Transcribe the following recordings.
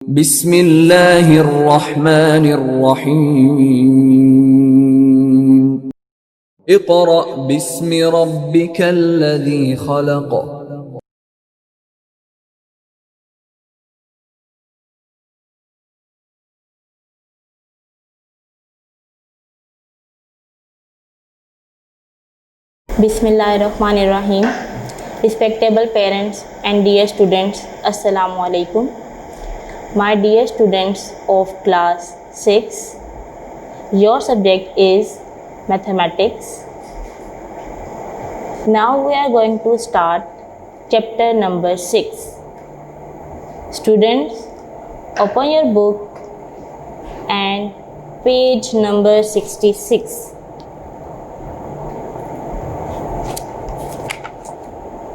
बिस्मिल्लाहिर्रहमानिर्रहीम। Iqra बिस्मि रब्बिकल्लज़ी खलक़। Bismillahirrahmanirrahim. Respectable parents and dear students, Assalamu alaikum. My dear students of class 6, your subject is mathematics. Now we are going to start chapter number 6. Students, open your book and page number 66.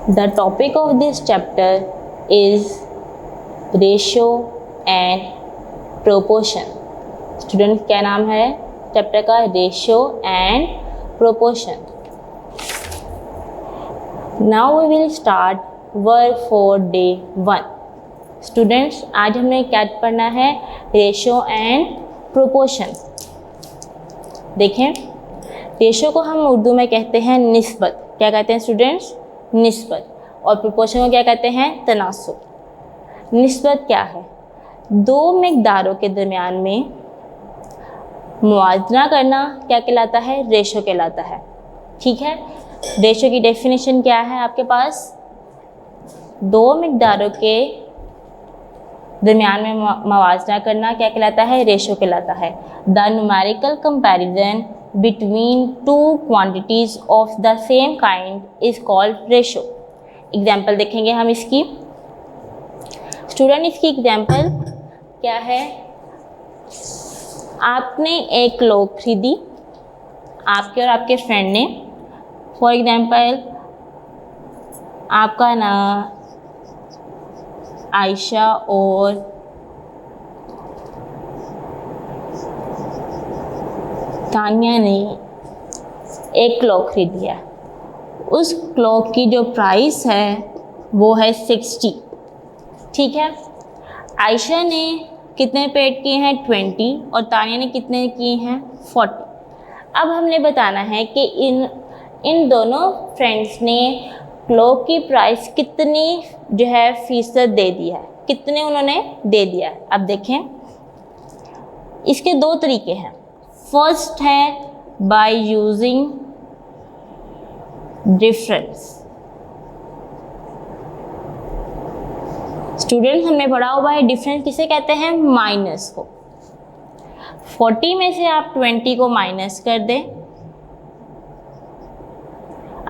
The topic of this chapter is ratio and proportion. Student क्या नाम है chapter का? Ratio and proportion. Now we will start work for day 1. Students, आज हमने क्या पढ़ना है? Ratio and proportion. देखें, रेशियो को हम उर्दू में कहते हैं निस्बत. क्या कहते हैं स्टूडेंट्स? निस्बत. और प्रोपोर्शन को क्या कहते हैं? तनासुब. निस्बत क्या है? दो मिक़दारों के दरमियान में मुआवजा करना क्या कहलाता है? रेशो कहलाता है. ठीक है, रेशो की डेफिनेशन क्या है आपके पास? दो मिक़दारों के दरमियान में मुआवजा करना क्या कहलाता है? रेशो कहलाता है. The numerical comparison between two quantities of the same kind is called ratio. Example देखेंगे हम इसकी. स्टूडेंट, इसकी एग्जाम्पल क्या है? आपने एक क्लॉक खरीदी, आपके और आपके फ्रेंड ने. फॉर एग्जाम्पल, आपका नाम आयशा और तानिया ने एक क्लॉक खरीदी है. उस क्लॉक की जो प्राइस है वो है 60. ठीक है, आयशा ने कितने पेड किए हैं? 20. और तानिया ने कितने किए हैं? 40. अब हमने बताना है कि इन दोनों फ्रेंड्स ने क्लॉक की प्राइस कितनी जो है फीसद दे दी है, कितने उन्होंने दे दिया है. अब देखें, इसके दो तरीके हैं. फर्स्ट है बाय यूजिंग डिफरेंस. स्टूडेंट, हमने पढ़ा हुआ है डिफरेंस किसे कहते हैं? माइनस को. 40 में से आप 20 को माइनस कर दें,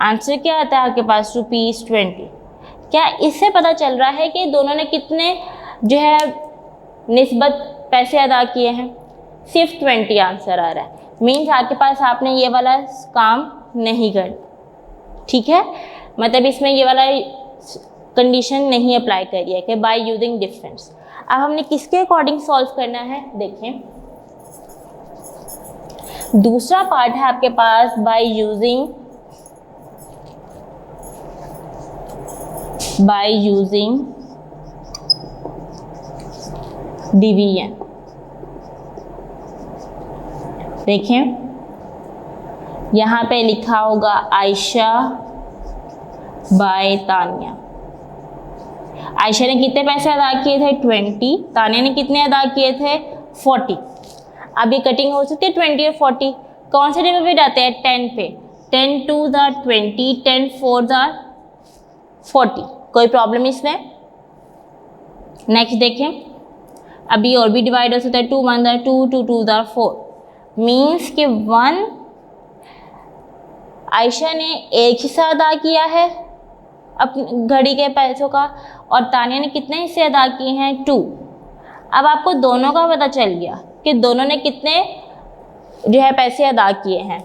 आंसर क्या आता है आपके पास? ₹20. क्या इससे पता चल रहा है कि दोनों ने कितने जो है निस्बत पैसे अदा किए हैं? सिर्फ 20 आंसर आ रहा है. मीन्स आपके पास आपने ये वाला काम नहीं कर. ठीक है, मतलब इसमें ये वाला कंडीशन नहीं अप्लाई करी है कि बाय यूजिंग डिफरेंस. अब हमने किसके अकॉर्डिंग सॉल्व करना है? देखें, दूसरा पार्ट है आपके पास बाय यूजिंग डिवीजन. देखें, यहाँ पे लिखा होगा आयशा बाय तानिया. आयशा ने कितने पैसे अदा किए थे? 20. तानिया ने कितने अदा किए थे? 40. अब ये कटिंग हो सकती है 20 और 40. कौन से टेबल पे जाते हैं? 10 पे. 10 2 द 20, 10 4 द 40. कोई प्रॉब्लम इसमें? नेक्स्ट देखें, अभी और भी डिवाइड हो सकता है. 2 1 द 2, 2 2 द 4. मीन्स कि 1 आयशा ने एक हिस्सा अदा किया है अपनी घड़ी के पैसों का, और तानिया ने कितने हिस्से अदा किए हैं? 2. अब आपको दोनों का पता चल गया कि दोनों ने कितने जो है पैसे अदा किए हैं.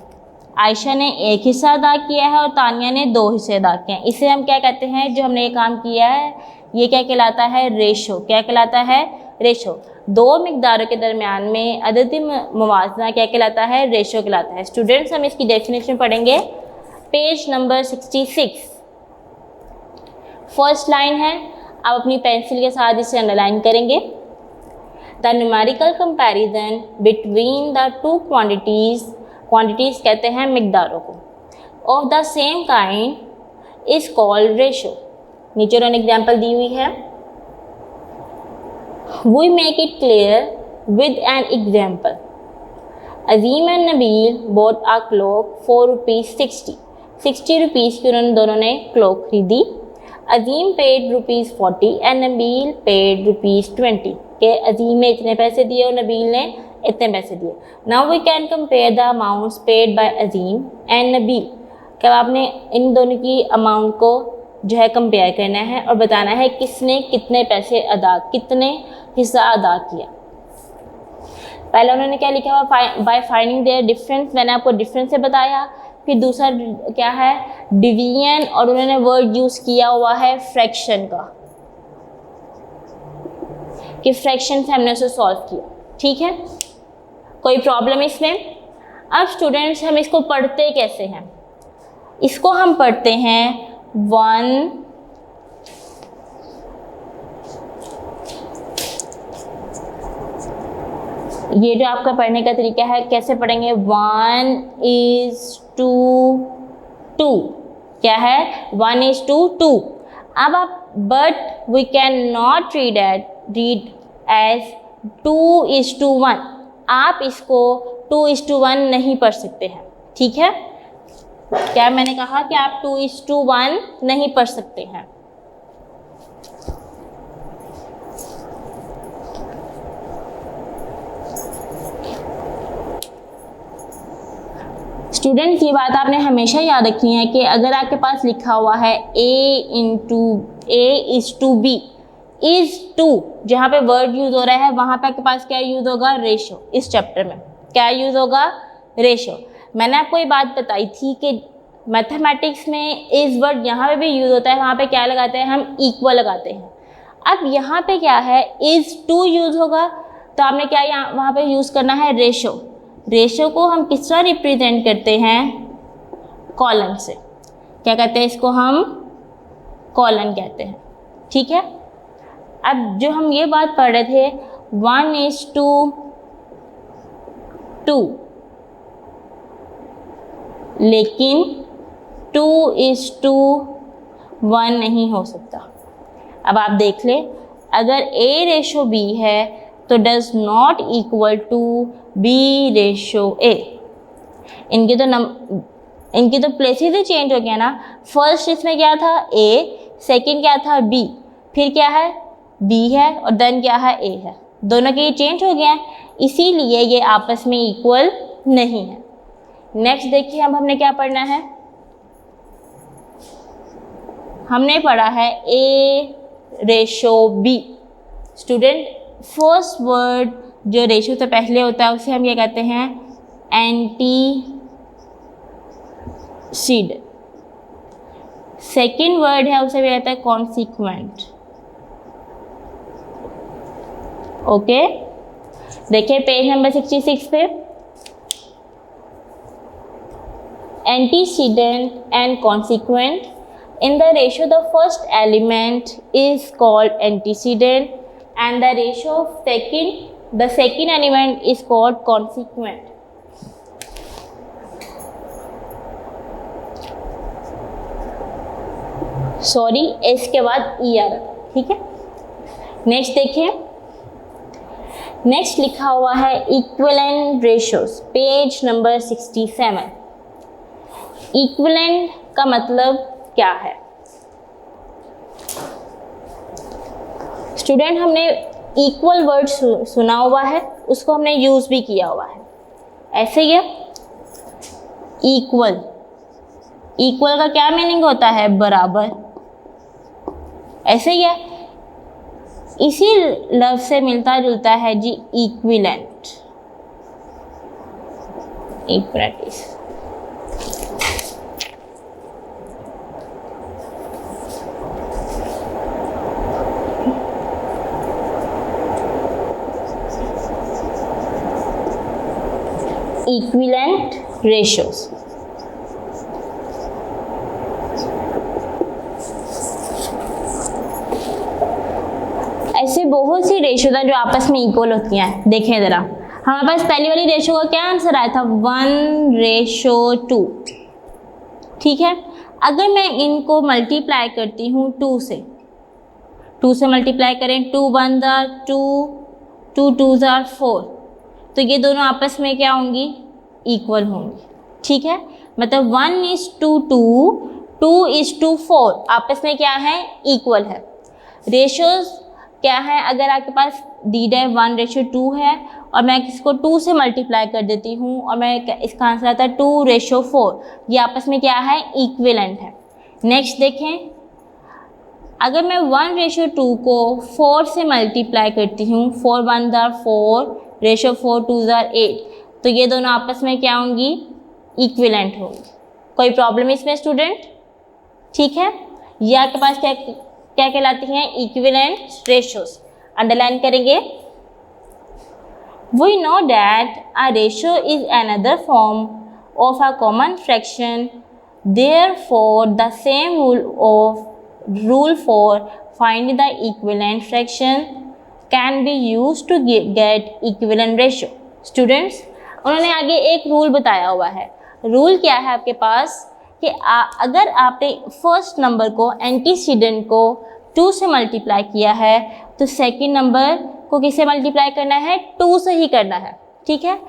आयशा ने एक हिस्सा अदा किया है और तानिया ने 2 हिस्से अदा किए हैं. इसे हम क्या कहते हैं? जो हमने ये काम किया है ये क्या कहलाता है? रेशो. क्या कहलाता है? रेशो. दो मिक़दारों के दरमियान में अददी मुवाजना क्या कहलाता है? रेशो कहलाता है. स्टूडेंट्स, हम इसकी डेफिनेशन पढ़ेंगे पेज नंबर 66. फर्स्ट लाइन है, आप अपनी पेंसिल के साथ इसे अंडरलाइन करेंगे. The numerical comparison between the two quantities कहते हैं मिकदारों को, of the same kind is called ratio. नीचे उन्होंने एग्जाम्पल दी हुई है। We make it clear with an example. Azeem and Nabeel bought a clock for ₹60 rupees की उन्होंने दोनों ने क्लॉक खरीदी। Azeem paid ₹40 and Nabeel paid ₹20 के अजीम ने इतने पैसे दिए और नबील ने इतने पैसे दिए। Now we can compare the amounts paid by Azeem and Nabeel. क्या आपने इन दोनों की अमाउंट को जो है कंपेयर करना है और बताना है किसने कितने पैसे कितने हिस्सा अदा किया। पहले उन्होंने क्या लिखा हुआ, बाय फाइंडिंग देयर डिफरेंस, मैंने आपको डिफरेंस से बताया। फिर दूसरा क्या है, डिवीजन, और उन्होंने वर्ड यूज़ किया हुआ है फ्रैक्शन का, कि फ्रैक्शन से हमने उसे सॉल्व किया। ठीक है, कोई प्रॉब्लम इसमें? अब स्टूडेंट्स हम इसको पढ़ते कैसे हैं? इसको हम पढ़ते हैं 1 ये जो आपका पढ़ने का तरीका है, कैसे पढ़ेंगे? 1:2। क्या है? 1:2। अब आप but we can not read as 2:1। आप इसको 2:1 नहीं पढ़ सकते हैं। ठीक है, क्या मैंने कहा कि आप 2:1 नहीं पढ़ सकते हैं। स्टूडेंट्स, ये बात आपने हमेशा याद रखनी है कि अगर आपके पास लिखा हुआ है A:B इज़ 2, जहाँ पे वर्ड यूज़ हो रहा है वहाँ पे आपके पास क्या यूज़ होगा? रेशो। इस चैप्टर में क्या यूज़ होगा? रेशो। मैंने आपको ये बात बताई थी कि मैथमेटिक्स में इस वर्ड यहाँ पे भी यूज़ होता है, वहाँ पे क्या लगाते हैं हम? इक्वल लगाते हैं। अब यहाँ पे क्या है? इज़ 2 यूज़ होगा, तो आपने क्या यहाँ वहाँ पे यूज़ करना है? रेशो। रेशो को हम किस तरह रिप्रेजेंट करते हैं? कॉलन से। क्या कहते हैं इसको? हम कॉलन कहते हैं। ठीक है, अब जो हम ये बात पढ़ रहे थे 1:2, लेकिन 2:1 नहीं हो सकता। अब आप देख ले, अगर A:B है तो does not equal to B:A। इनकी तो प्लेसेस ही चेंज हो गया ना। फर्स्ट इसमें क्या था? A, सेकंड क्या था? B, फिर क्या है? B है, और देन क्या है? A है। दोनों के ये चेंज हो गए हैं, इसीलिए ये आपस में इक्वल नहीं है। नेक्स्ट देखिए, अब हमने क्या पढ़ना है? हमने पढ़ा है A:B। स्टूडेंट, फर्स्ट वर्ड जो रेशो से पहले होता है उसे हम क्या कहते हैं? एंटीसीड। सेकेंड वर्ड है उसे भी कहते हैं कॉन्सिक्वेंट। ओके, देखिए पेज नंबर 66 पे, antecedent and consequent. In the ratio, the first element is called antecedent and the second element is called consequent. Sorry, S के बाद ई आ रहा था। ठीक है, नेक्स्ट देखिए, नेक्स्ट लिखा हुआ है equivalent ratios, page number 67। Equivalent का मतलब क्या है? स्टूडेंट, हमने इक्वल वर्ड सुना हुआ है, उसको हमने यूज भी किया हुआ है। ऐसे ही है, इक्वल, इक्वल का क्या मीनिंग होता है? बराबर। ऐसे ही है, इसी लफ्ज से मिलता जुलता है जी इक्विवेलेंट। एक प्रैक्टिस, इक्विवेलेंट रेशियोज। ऐसे बहुत सी रेशियो था जो आपस में इक्वल होती हैं। देखें ज़रा, हमारे पास पहली वाली रेशियो का क्या आंसर आया था, 1:2। ठीक है, अगर मैं इनको मल्टीप्लाई करती हूँ 2 से, 2 से मल्टीप्लाई करें, 2 1 2, 2 2 4, तो ये दोनों आपस में क्या होंगी, इक्वल होंगी। ठीक है, मतलब 1:2, 2:4 आपस में क्या है, इक्वल है। रेशियोज क्या है, अगर आपके पास दी है 1:2 है और मैं इसको 2 से मल्टीप्लाई कर देती हूँ और मैं इसका आंसर आता है 2:4, ये आपस में क्या है, इक्विवेलेंट है। नेक्स्ट देखें, अगर मैं 1:2 को 4 से मल्टीप्लाई करती हूँ, 4 1 4, रेशो 4 2 8, तो ये दोनों आपस में क्या होंगी, इक्विवेलेंट होंगी। कोई प्रॉब्लम इसमें स्टूडेंट? ठीक है, ये आपके पास क्या क्या कहलाती हैं, इक्विवेलेंट रेशियोज। अंडरलाइन करेंगे। We know that a ratio is another form of a common fraction, therefore the same rule for finding the equivalent fraction can be used to get equivalent ratio. Students, उन्होंने आगे एक rule बताया हुआ है। Rule क्या है आपके पास कि अगर आपने फर्स्ट नंबर को, एंटीसीडेंट को 2 से मल्टीप्लाई किया है तो सेकंड नंबर को किससे मल्टीप्लाई करना है, 2 से ही करना है। ठीक है,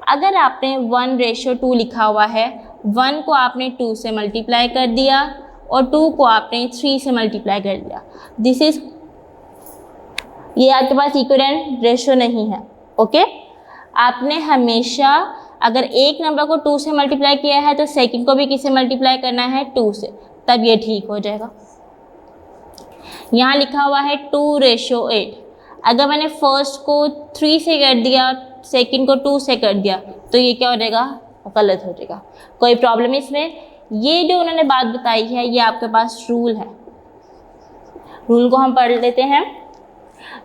अगर आपने 1:2 लिखा हुआ है, 1 को आपने 2 से मल्टीप्लाई कर दिया और 2 को आपने 3 से मल्टीप्लाई कर दिया, दिस इज, ये आपके पास इक्विवेलेंट रेशियो नहीं है। ओके, आपने हमेशा अगर एक नंबर को 2 से मल्टीप्लाई किया है तो सेकंड को भी किससे मल्टीप्लाई करना है, 2 से, तब ये ठीक हो जाएगा। यहाँ लिखा हुआ है 2:8, अगर मैंने फर्स्ट को 3 से कर दिया, सेकंड को 2 से कर दिया, तो ये क्या हो जाएगा, गलत हो जाएगा। कोई प्रॉब्लम इसमें? ये जो उन्होंने बात बताई है ये आपके पास रूल है। रूल को हम पढ़ लेते हैं।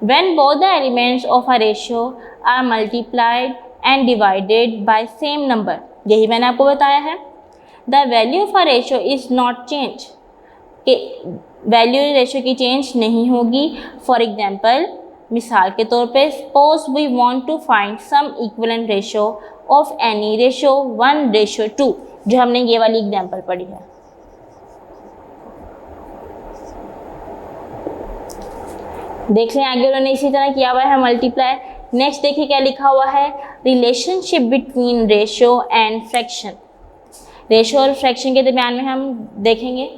When both the elements of a ratio are multiplied and divided by same number, यही मैंने आपको बताया है, the value of a ratio is not change, कि वैल्यू रेशियो की चेंज नहीं होगी। फॉर एग्जाम्पल, मिसाल के तौर पे, suppose we want to find some equivalent ratio of any ratio 1:2, जो हमने ये वाली एग्जाम्पल पढ़ी है। देख लें आगे उन्होंने इसी तरह किया हुआ है मल्टीप्लाई। नेक्स्ट देखिए क्या लिखा हुआ है, relationship between ratio and fraction. Ratio और फ्रैक्शन के दरमियान में हम देखेंगे,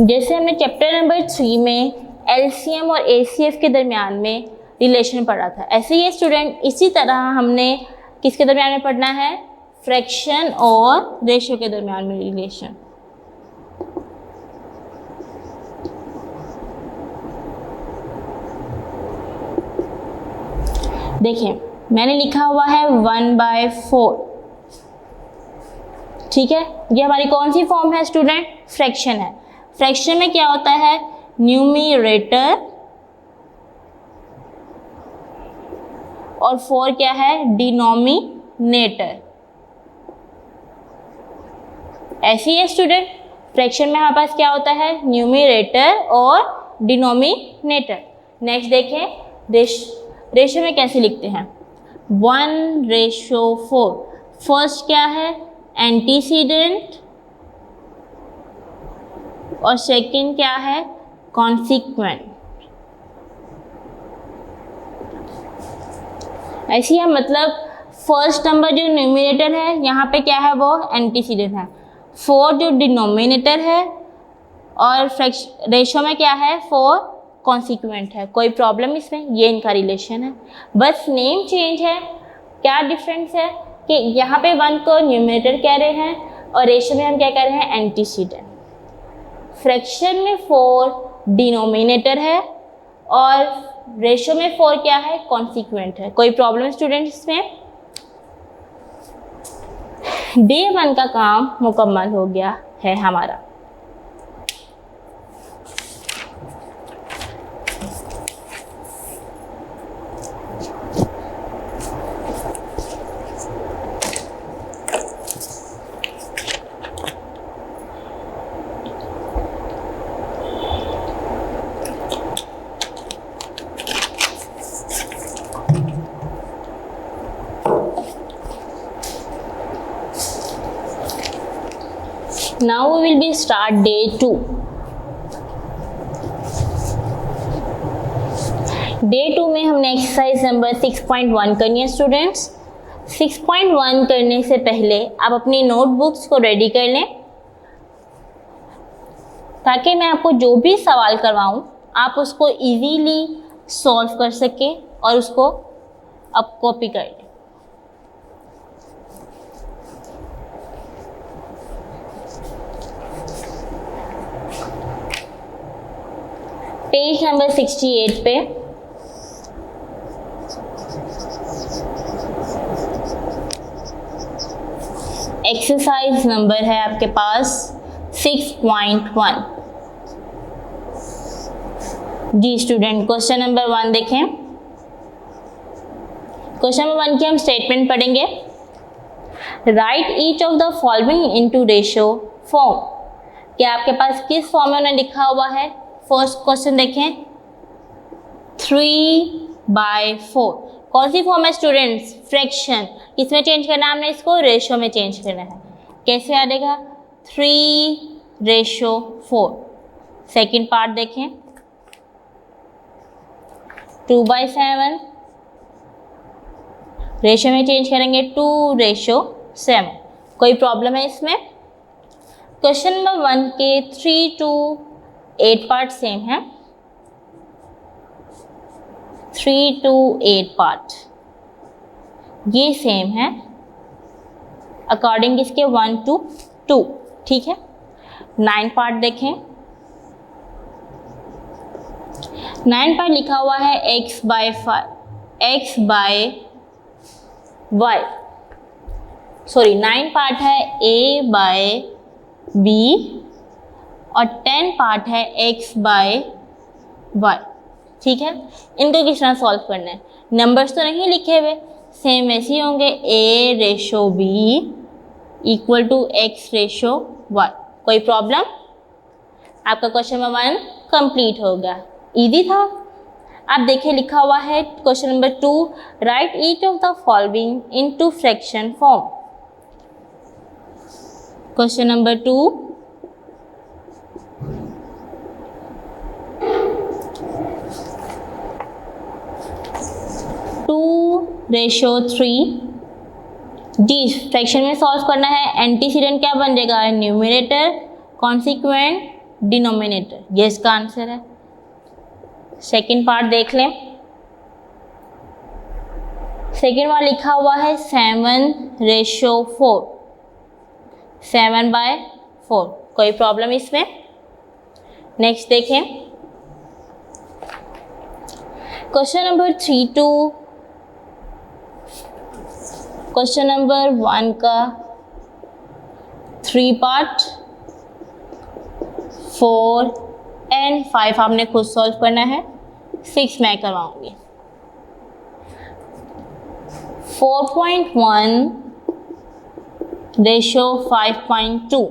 जैसे हमने चैप्टर नंबर 3 में एलसीएम और एसीएफ के दरमियान में रिलेशन पढ़ा था, ऐसे ही स्टूडेंट इसी तरह हमने किसके दरमियान में पढ़ना है, फ्रैक्शन और रेशियो के दरमियान में रिलेशन। देखिए मैंने लिखा हुआ है 1/4, ठीक है, ये हमारी कौन सी फॉर्म है स्टूडेंट, फ्रैक्शन है। फ्रैक्शन में क्या होता है, न्यूमरेटर और 4 क्या है, डिनोमिनेटर। ऐसे ही है स्टूडेंट, फ्रैक्शन में हमारे पास क्या होता है, न्यूमरेटर और डिनोमिनेटर। नेक्स्ट देखें, रेशियो में कैसे लिखते हैं, 1:4। फर्स्ट क्या है, एंटीसीडेंट, और सेकंड क्या है, कॉन्सिक्वेंट। ऐसी है, मतलब फर्स्ट नंबर जो न्यूमरेटर है यहाँ पे क्या है, वो एंटीसीडेंट है। 4 जो डिनोमिनेटर है और रेशियो में क्या है, 4 कॉन्सिक्वेंट है। कोई प्रॉब्लम इसमें, ये इनका रिलेशन है, बस नेम चेंज है। क्या डिफरेंस है कि यहाँ पे 1 को न्यूमरेटर कह रहे हैं और रेशियो में हम क्या कह रहे हैं, एंटीसीडेंट। फ्रैक्शन में 4 डिनोमिनेटर है और रेशियो में 4 क्या है, कॉन्सिक्वेंट है। कोई प्रॉब्लम स्टूडेंट इसमें? डे 1 का काम मुकम्मल हो गया है हमारा। Now we will be start day 2। Day 2 में हमने एक्सरसाइज नंबर 6.1 करनी है स्टूडेंट्स। 6.1 करने से पहले आप अपनी नोटबुक्स को रेडी कर लें, ताकि मैं आपको जो भी सवाल करवाऊँ आप उसको इजीली सॉल्व कर सकें और उसको अब कॉपी कर लें। पेज नंबर 68 पे एक्सरसाइज नंबर है आपके पास 6.1। जी स्टूडेंट, क्वेश्चन नंबर 1 देखें। क्वेश्चन नंबर 1 की हम स्टेटमेंट पढ़ेंगे। Right each of the following into ratio form. क्या आपके पास किस फॉर्म में उन्हें लिखा हुआ है? फर्स्ट क्वेश्चन देखें, 3/4। कौन सी फॉर्म है स्टूडेंट्स? फ्रैक्शन। किसमें चेंज करना है हमने इसको? रेशियो में चेंज करना है। कैसे आ जाएगा? 3/4। सेकेंड पार्ट देखें, 2/7। रेशियो में चेंज करेंगे 2/7। कोई प्रॉब्लम है इसमें? क्वेश्चन नंबर 1 के 3 to 8 पार्ट सेम है। 3 to 8 पार्ट ये सेम है अकॉर्डिंग इसके 1 to 2। ठीक है। 9 पार्ट देखें। 9 पार्ट लिखा हुआ है x/5 x/y। सॉरी, 9 पार्ट है a/b और 10 पार्ट है x/y। ठीक है। इनको किस तरह सॉल्व करना है? नंबर्स तो नहीं लिखे हुए, सेम ऐसे ही होंगे, a/b इक्वल टू x/y। कोई प्रॉब्लम? आपका क्वेश्चन नंबर 1 कंप्लीट हो गया। इजी था। आप देखिए लिखा हुआ है question number 2, write each of the following into fraction form. Question number 2, 2/3। जी फ्रैक्शन में सॉल्व करना है। एंटीसीडेंट क्या बन जाएगा? Numerator, consequent denominator. ये इसका आंसर है। सेकेंड पार्ट देख लें। सेकेंड वाला लिखा हुआ है 7/4। 7/4। कोई प्रॉब्लम इसमें? नेक्स्ट देखें। Question number 3 to question number 1 का 3 पार्ट, 4 and 5 आपने खुद सॉल्व करना है। 6 मैं करवाऊंगी। 4.1/5.2।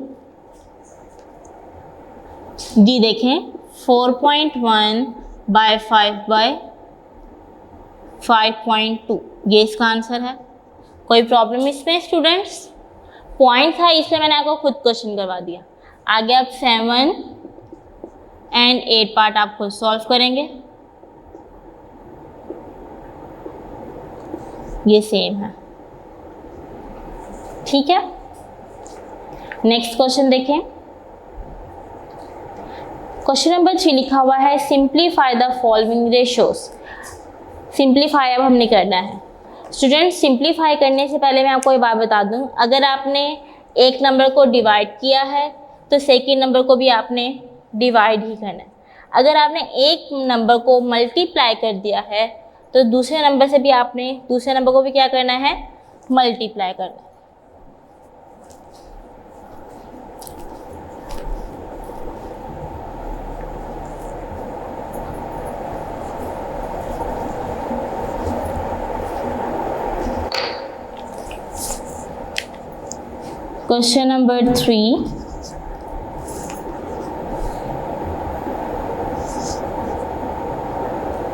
जी देखें, 4.1/5/5.2 ये इसका आंसर है। कोई प्रॉब्लम इसमें स्टूडेंट्स? पॉइंट था इसलिए मैंने आपको खुद क्वेश्चन करवा दिया। आगे आप 7 and 8 पार्ट आप खुद सॉल्व करेंगे। ये सेम है। ठीक है। नेक्स्ट क्वेश्चन देखें। क्वेश्चन नंबर 3 लिखा हुआ है simplify the following ratios. Simplify अब हमने करना है। स्टूडेंट, सिंप्लीफाई करने से पहले मैं आपको ये बात बता दूं, अगर आपने एक नंबर को डिवाइड किया है तो सेकेंड नंबर को भी आपने डिवाइड ही करना है। अगर आपने एक नंबर को मल्टीप्लाई कर दिया है तो दूसरे नंबर से भी आपने दूसरे नंबर को भी क्या करना है? मल्टीप्लाई करना है। क्वेश्चन नंबर 3,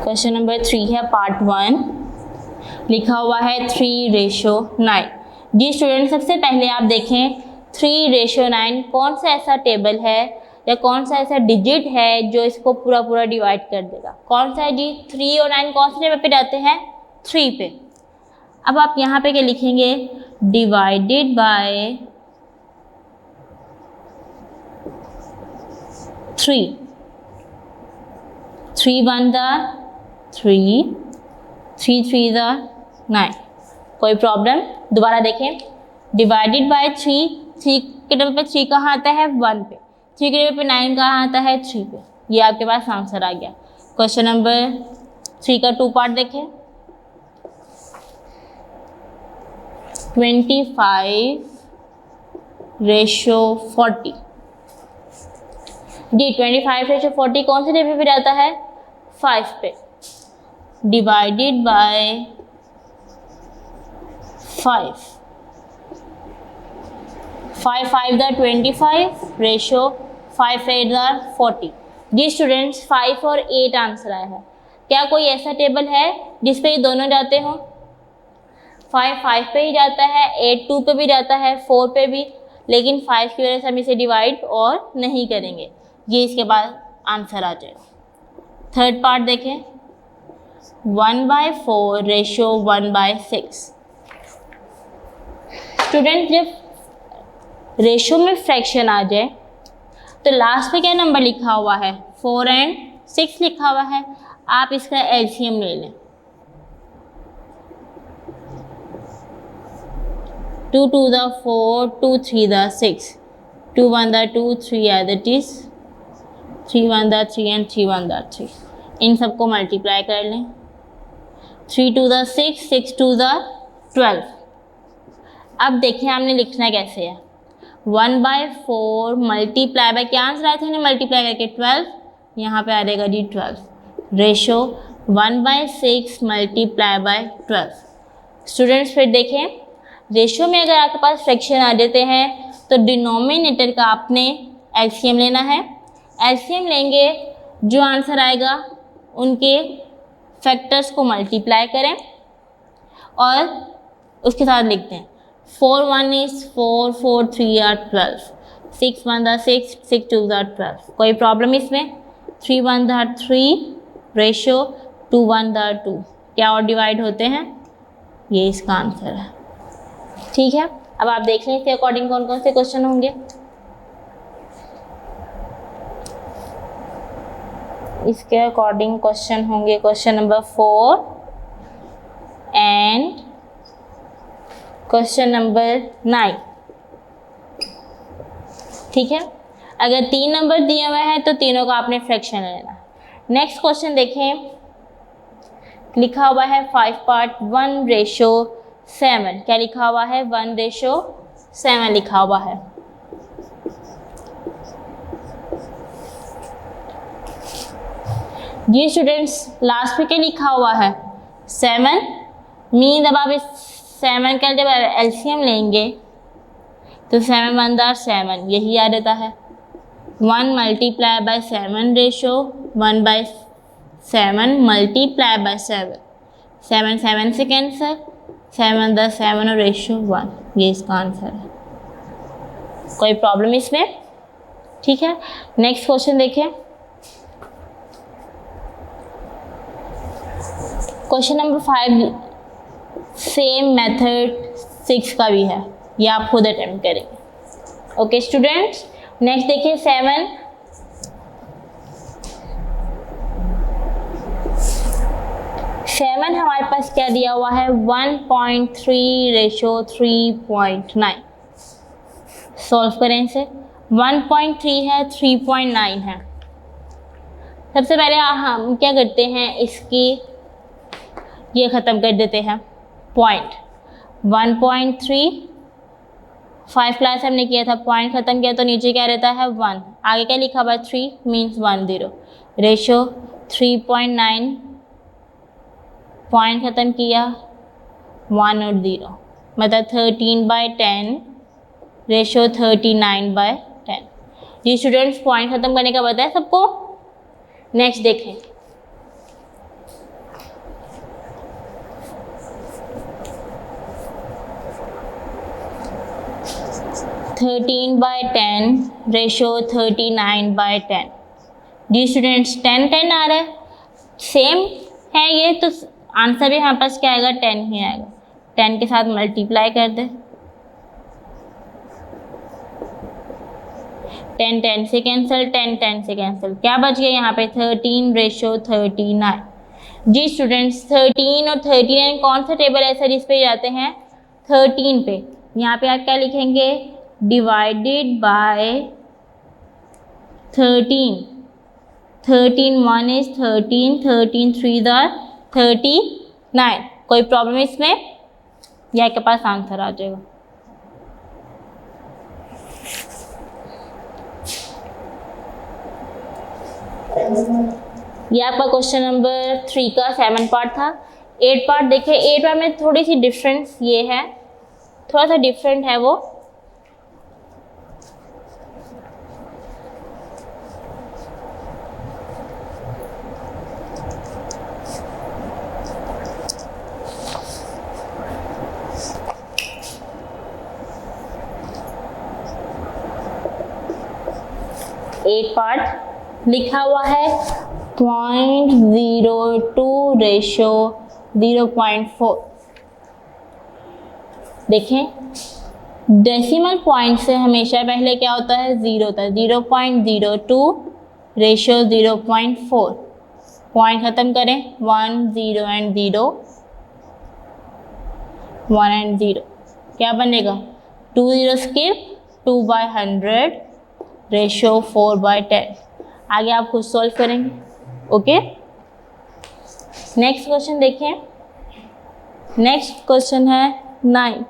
क्वेश्चन नंबर 3 है पार्ट 1। लिखा हुआ है 3/9। जी स्टूडेंट, सबसे पहले आप देखें 3:9 कौन सा ऐसा टेबल है या कौन सा ऐसा डिजिट है जो इसको पूरा पूरा डिवाइड कर देगा? कौन सा है जी? 3 और 9 कौन से टेबल पे जाते हैं? 3 पे। अब आप यहाँ पे क्या लिखेंगे? Divided by 3। 3 1 दा 3, 3 3 दा 9। कोई प्रॉब्लम? दोबारा देखें, डिवाइडेड बाय 3, 3 के टेबल पे 3 कहाँ आता है? 1 पे। 3 के टेबल पे 9 कहाँ आता है? 3 पे। ये आपके पास आंसर आ गया। क्वेश्चन नंबर 3 का 2 पार्ट देखें। 25:40 जी, 25:40 कौन से टेबल पे जाता है? 5 पे। डिवाइडेड बाय 5, 5 5 दा 25 रेशो 5 8 दा 40। जी स्टूडेंट्स, 5 और 8 आंसर आया है। क्या कोई ऐसा टेबल है जिस पे ये दोनों जाते हों? 5 5 पे ही जाता है, 8 2 पे भी जाता है, 4 पे भी, लेकिन 5 की वजह से हम इसे डिवाइड और नहीं करेंगे। ये इसके बाद आंसर आ जाएगा। थर्ड पार्ट देखें, 1/4 रेशो 1/6। स्टूडेंट, जब रेशो में फ्रैक्शन आ जाए तो लास्ट पे क्या नंबर लिखा हुआ है? 4 और 6 लिखा हुआ है। आप इसका एलसीएम ले लें। 2 2 दा 4, 2 3 दा 6, 2 1 दा 2, 3 as it is, 3 1 दा 3 and 3 1 दा 3। इन सबको मल्टीप्लाई कर लें। 3 2 दा 6, 6 2 दा 12। अब देखिए हमने लिखना कैसे है। 1/4 मल्टीप्लाई बाय, क्या आंसर आया था हमने मल्टीप्लाई करके? 12। यहाँ पे आ जाएगा जी 12 रेशो 1/6 मल्टीप्लाई बाय 12। स्टूडेंट्स फिर देखें, रेशो में अगर आपके पास फ्रैक्शन आ जाते हैं तो डिनोमिनेटर का आपने एलसीएम लेना है। एलसीएम लेंगे, जो आंसर आएगा उनके फैक्टर्स को मल्टीप्लाई करें और उसके साथ लिखते हैं। 4 1 is 4, 4 3 are 12, 6 1 are 6, 6 2 are 12। कोई प्रॉब्लम इसमें? 3 1 are 3 रेशो 2 1 are 2। क्या और डिवाइड होते हैं? ये इसका आंसर है। ठीक है, अब आप देख लें इसके अकॉर्डिंग कौन कौन से क्वेश्चन होंगे। इसके अकॉर्डिंग क्वेश्चन होंगे question number 4 and question number 9। ठीक है, अगर 3 नंबर दिए हुए हैं तो तीनों का आपने फ्रैक्शन लेना है। नेक्स्ट क्वेश्चन देखें, लिखा हुआ है 5 पार्ट 1/7। क्या लिखा हुआ है? 1/7 लिखा हुआ है। जी स्टूडेंट्स, लास्ट पे क्या लिखा हुआ है? 7 मीन अब आप इस 7 का जब एलसीएम लेंगे तो 7 1 are 7, यही आ जाता है। 1 multiply bye 7 ratio 1/7 multiply by 7, 7 7 से कैंसर, 7 दा 7 और रेशो 1। ये इसका आंसर है। कोई प्रॉब्लम इसमें? ठीक है, नेक्स्ट क्वेश्चन देखें। क्वेश्चन नंबर 5 सेम मेथड 6 का भी है, ये आप खुद अटेम्प्ट करेंगे। ओके स्टूडेंट्स, नेक्स्ट देखिए 7। हमारे पास क्या दिया हुआ है? 1.3 रेशो 3.9। सॉल्व करें इसे। 1.3 है, 3.9 है। सबसे पहले हम क्या करते हैं, इसकी ये ख़त्म कर देते हैं पॉइंट। 1.3 5 प्लस हमने किया था, पॉइंट ख़त्म किया तो नीचे क्या रहता है? 1। आगे क्या लिखा हुआ? 3 मीन्स 1 0 रेशो 3.9, पॉइंट ख़त्म किया 1 और 0, मतलब 13/10 रेशो 39/10। जी स्टूडेंट्स, पॉइंट ख़त्म करने का बताया सबको। नेक्स्ट देखें, 13/10 रेशो 39/10। जी स्टूडेंट्स 10 आ रहा है, सेम है ये, तो आंसर भी हमारे पास क्या आएगा, 10 ही आएगा। 10 के साथ मल्टीप्लाई कर दे, 10 से कैंसिल, 10 से कैंसिल, क्या बच गया यहाँ पे 13/39। जी स्टूडेंट्स 13 और 39 कौन सा टेबल ऐसा जिस पे जाते हैं, 13 पे। यहाँ पे आप क्या लिखेंगे, डिवाइडेड बाय 13। 13 1 is 13, 13 3 are 39। कोई प्रॉब्लम इसमें, या आपके पास आंसर आ जाएगा। ये आपका क्वेश्चन नंबर 3 का 7 पार्ट था। 8 पार्ट देखिए, 8 पार्ट में थोड़ी सी डिफरेंस ये है, थोड़ा सा डिफरेंट है वो। एट पार्ट लिखा हुआ है 0.02 रेशो 0.4। देखें डेसिमल पॉइंट से हमेशा पहले क्या होता है, 0 होता है। 0.02 रेशो 0.4। पॉइंट ख़त्म करें, 1 0 एंड 0, 1 एंड 0, क्या बनेगा 2 0 स्किप, 2/100 रेशो 4/10। आगे आप खुद सॉल्व करेंगे। ओके, नेक्स्ट क्वेश्चन देखें। नेक्स्ट क्वेश्चन है 9।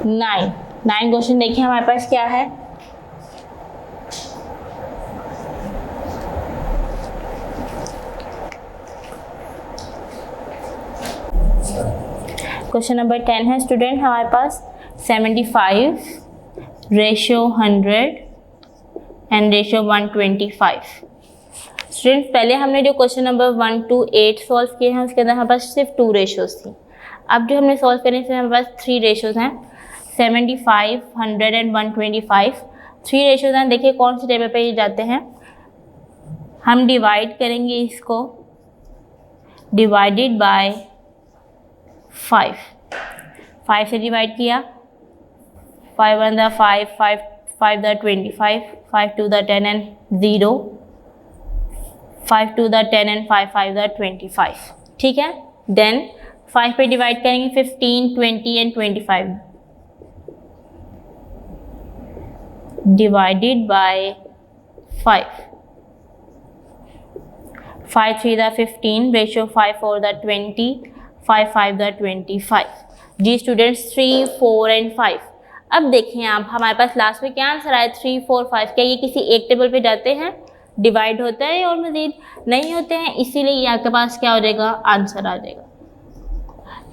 नाइन क्वेश्चन देखिए हमारे पास क्या है। क्वेश्चन नंबर 10 है स्टूडेंट हमारे पास 75 रेशो 100 एंड रेशो 125। स्टूडेंट्स पहले हमने जो क्वेश्चन नंबर 1 to 8 सॉल्व किए हैं उसके अंदर हमारे पास सिर्फ 2 रेशोज़ थी। अब जो हमने सॉल्व करें इसमें हमारे पास 3 रेशोज़ हैं, 75 100 एंड 125। 3 रेशोज़ हैं, देखिए कौन से टेबल पे ये जाते हैं। हम डिवाइड करेंगे इसको, डिवाइडेड बाय 5 से डिवाइड किया, 5 1 the 5, 5 the 25, 5 2 the 10 and 0, 5 2 the 10 and 5 the 25। ठीक है, देन 5 पे डिवाइड करेंगे 15 20 and 25 divided by 5, 5 3 the 15 ratio 5 4 the 20, 5 5 the 25। जी स्टूडेंट्स 3 4 एंड 5। अब देखें आप हमारे पास लास्ट में क्या आंसर आया 3 4 5। क्या ये किसी एक टेबल पे जाते हैं, डिवाइड होता है और मज़ीद नहीं होते हैं, इसीलिए ये आपके पास क्या हो जाएगा, आंसर आ जाएगा।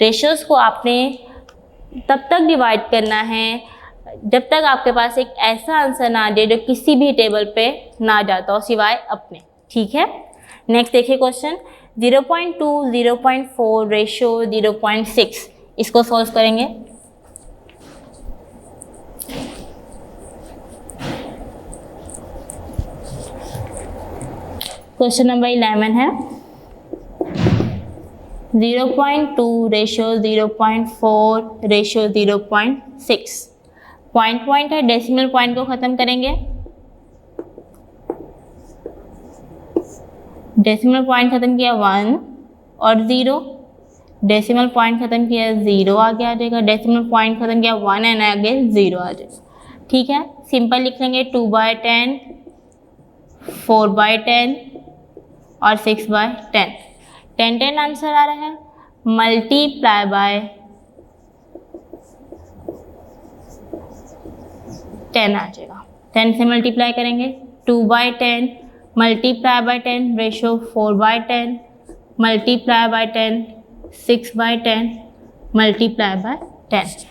रेशोज़ को आपने तब तक डिवाइड करना है जब तक आपके पास एक ऐसा आंसर ना आ जाए जो किसी भी टेबल पे ना जाता हो सिवाय अपने। ठीक है, नेक्स्ट देखिए क्वेश्चन 0.2 0.4 रेशो 0.6। इसको सॉल्व करेंगे। क्वेश्चन नंबर 11 है 0.2 रेशो 0.4 रेशो 0.6। पॉइंट है, डेसिमल पॉइंट को ख़त्म करेंगे। डेसिमल पॉइंट ख़त्म किया 1 और 0, डेसिमल पॉइंट ख़त्म किया 0 आगे आ जाएगा, डेसिमल पॉइंट ख़त्म किया 1 एंड आगे 0 आ जाएगा। ठीक है, सिंपल लिख लेंगे 2/10, 4/10 और 6/10। 10 आंसर आ रहा है, मल्टीप्लाई बाय 10 आ जाएगा। 10 से मल्टीप्लाई करेंगे 2/10 multiply by 10 ratio 4/10 multiply by 10 6/10 multiply by 10।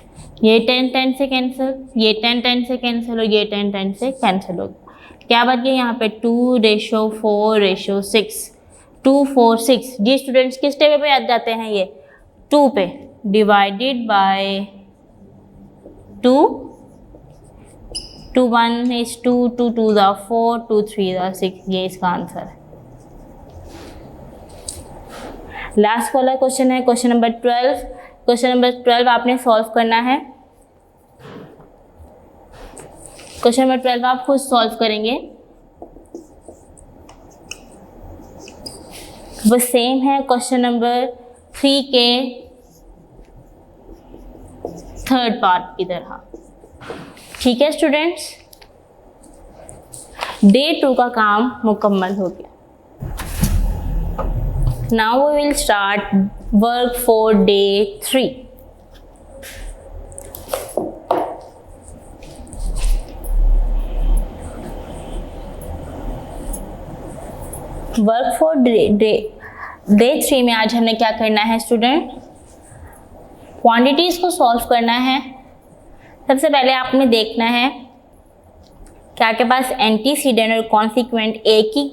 ये 10 से कैंसिल, ये 10 से कैंसिल और ये 10 से कैंसिल हो गया। क्या बच गया यहाँ पे 2 रेशो 4 रेशो 6। 2 4 6। जी स्टूडेंट्स किस टेबल पे आ जाते हैं ये? 2 पे। Divided by 2, 2 1 is 2, 2 2 are 4, 2 3 are 6। ये इसका आंसर है। लास्ट वाला क्वेश्चन है क्वेश्चन नंबर 12। क्वेश्चन नंबर 12 आपने सॉल्व करना है। क्वेश्चन नंबर 12 आप खुद सॉल्व करेंगे। वो सेम है क्वेश्चन नंबर 3 के थर्ड पार्ट की तरह। ठीक है स्टूडेंट्स, डे 2 का काम मुकम्मल हो गया। Now we will start work for day 3। Work for day 3 में आज हमने क्या करना है स्टूडेंट? क्वांटिटीज को सॉल्व करना है। सबसे पहले आपने देखना है कि आपके पास एंटीसीडेंट और कॉन्सिक्वेंट एक ही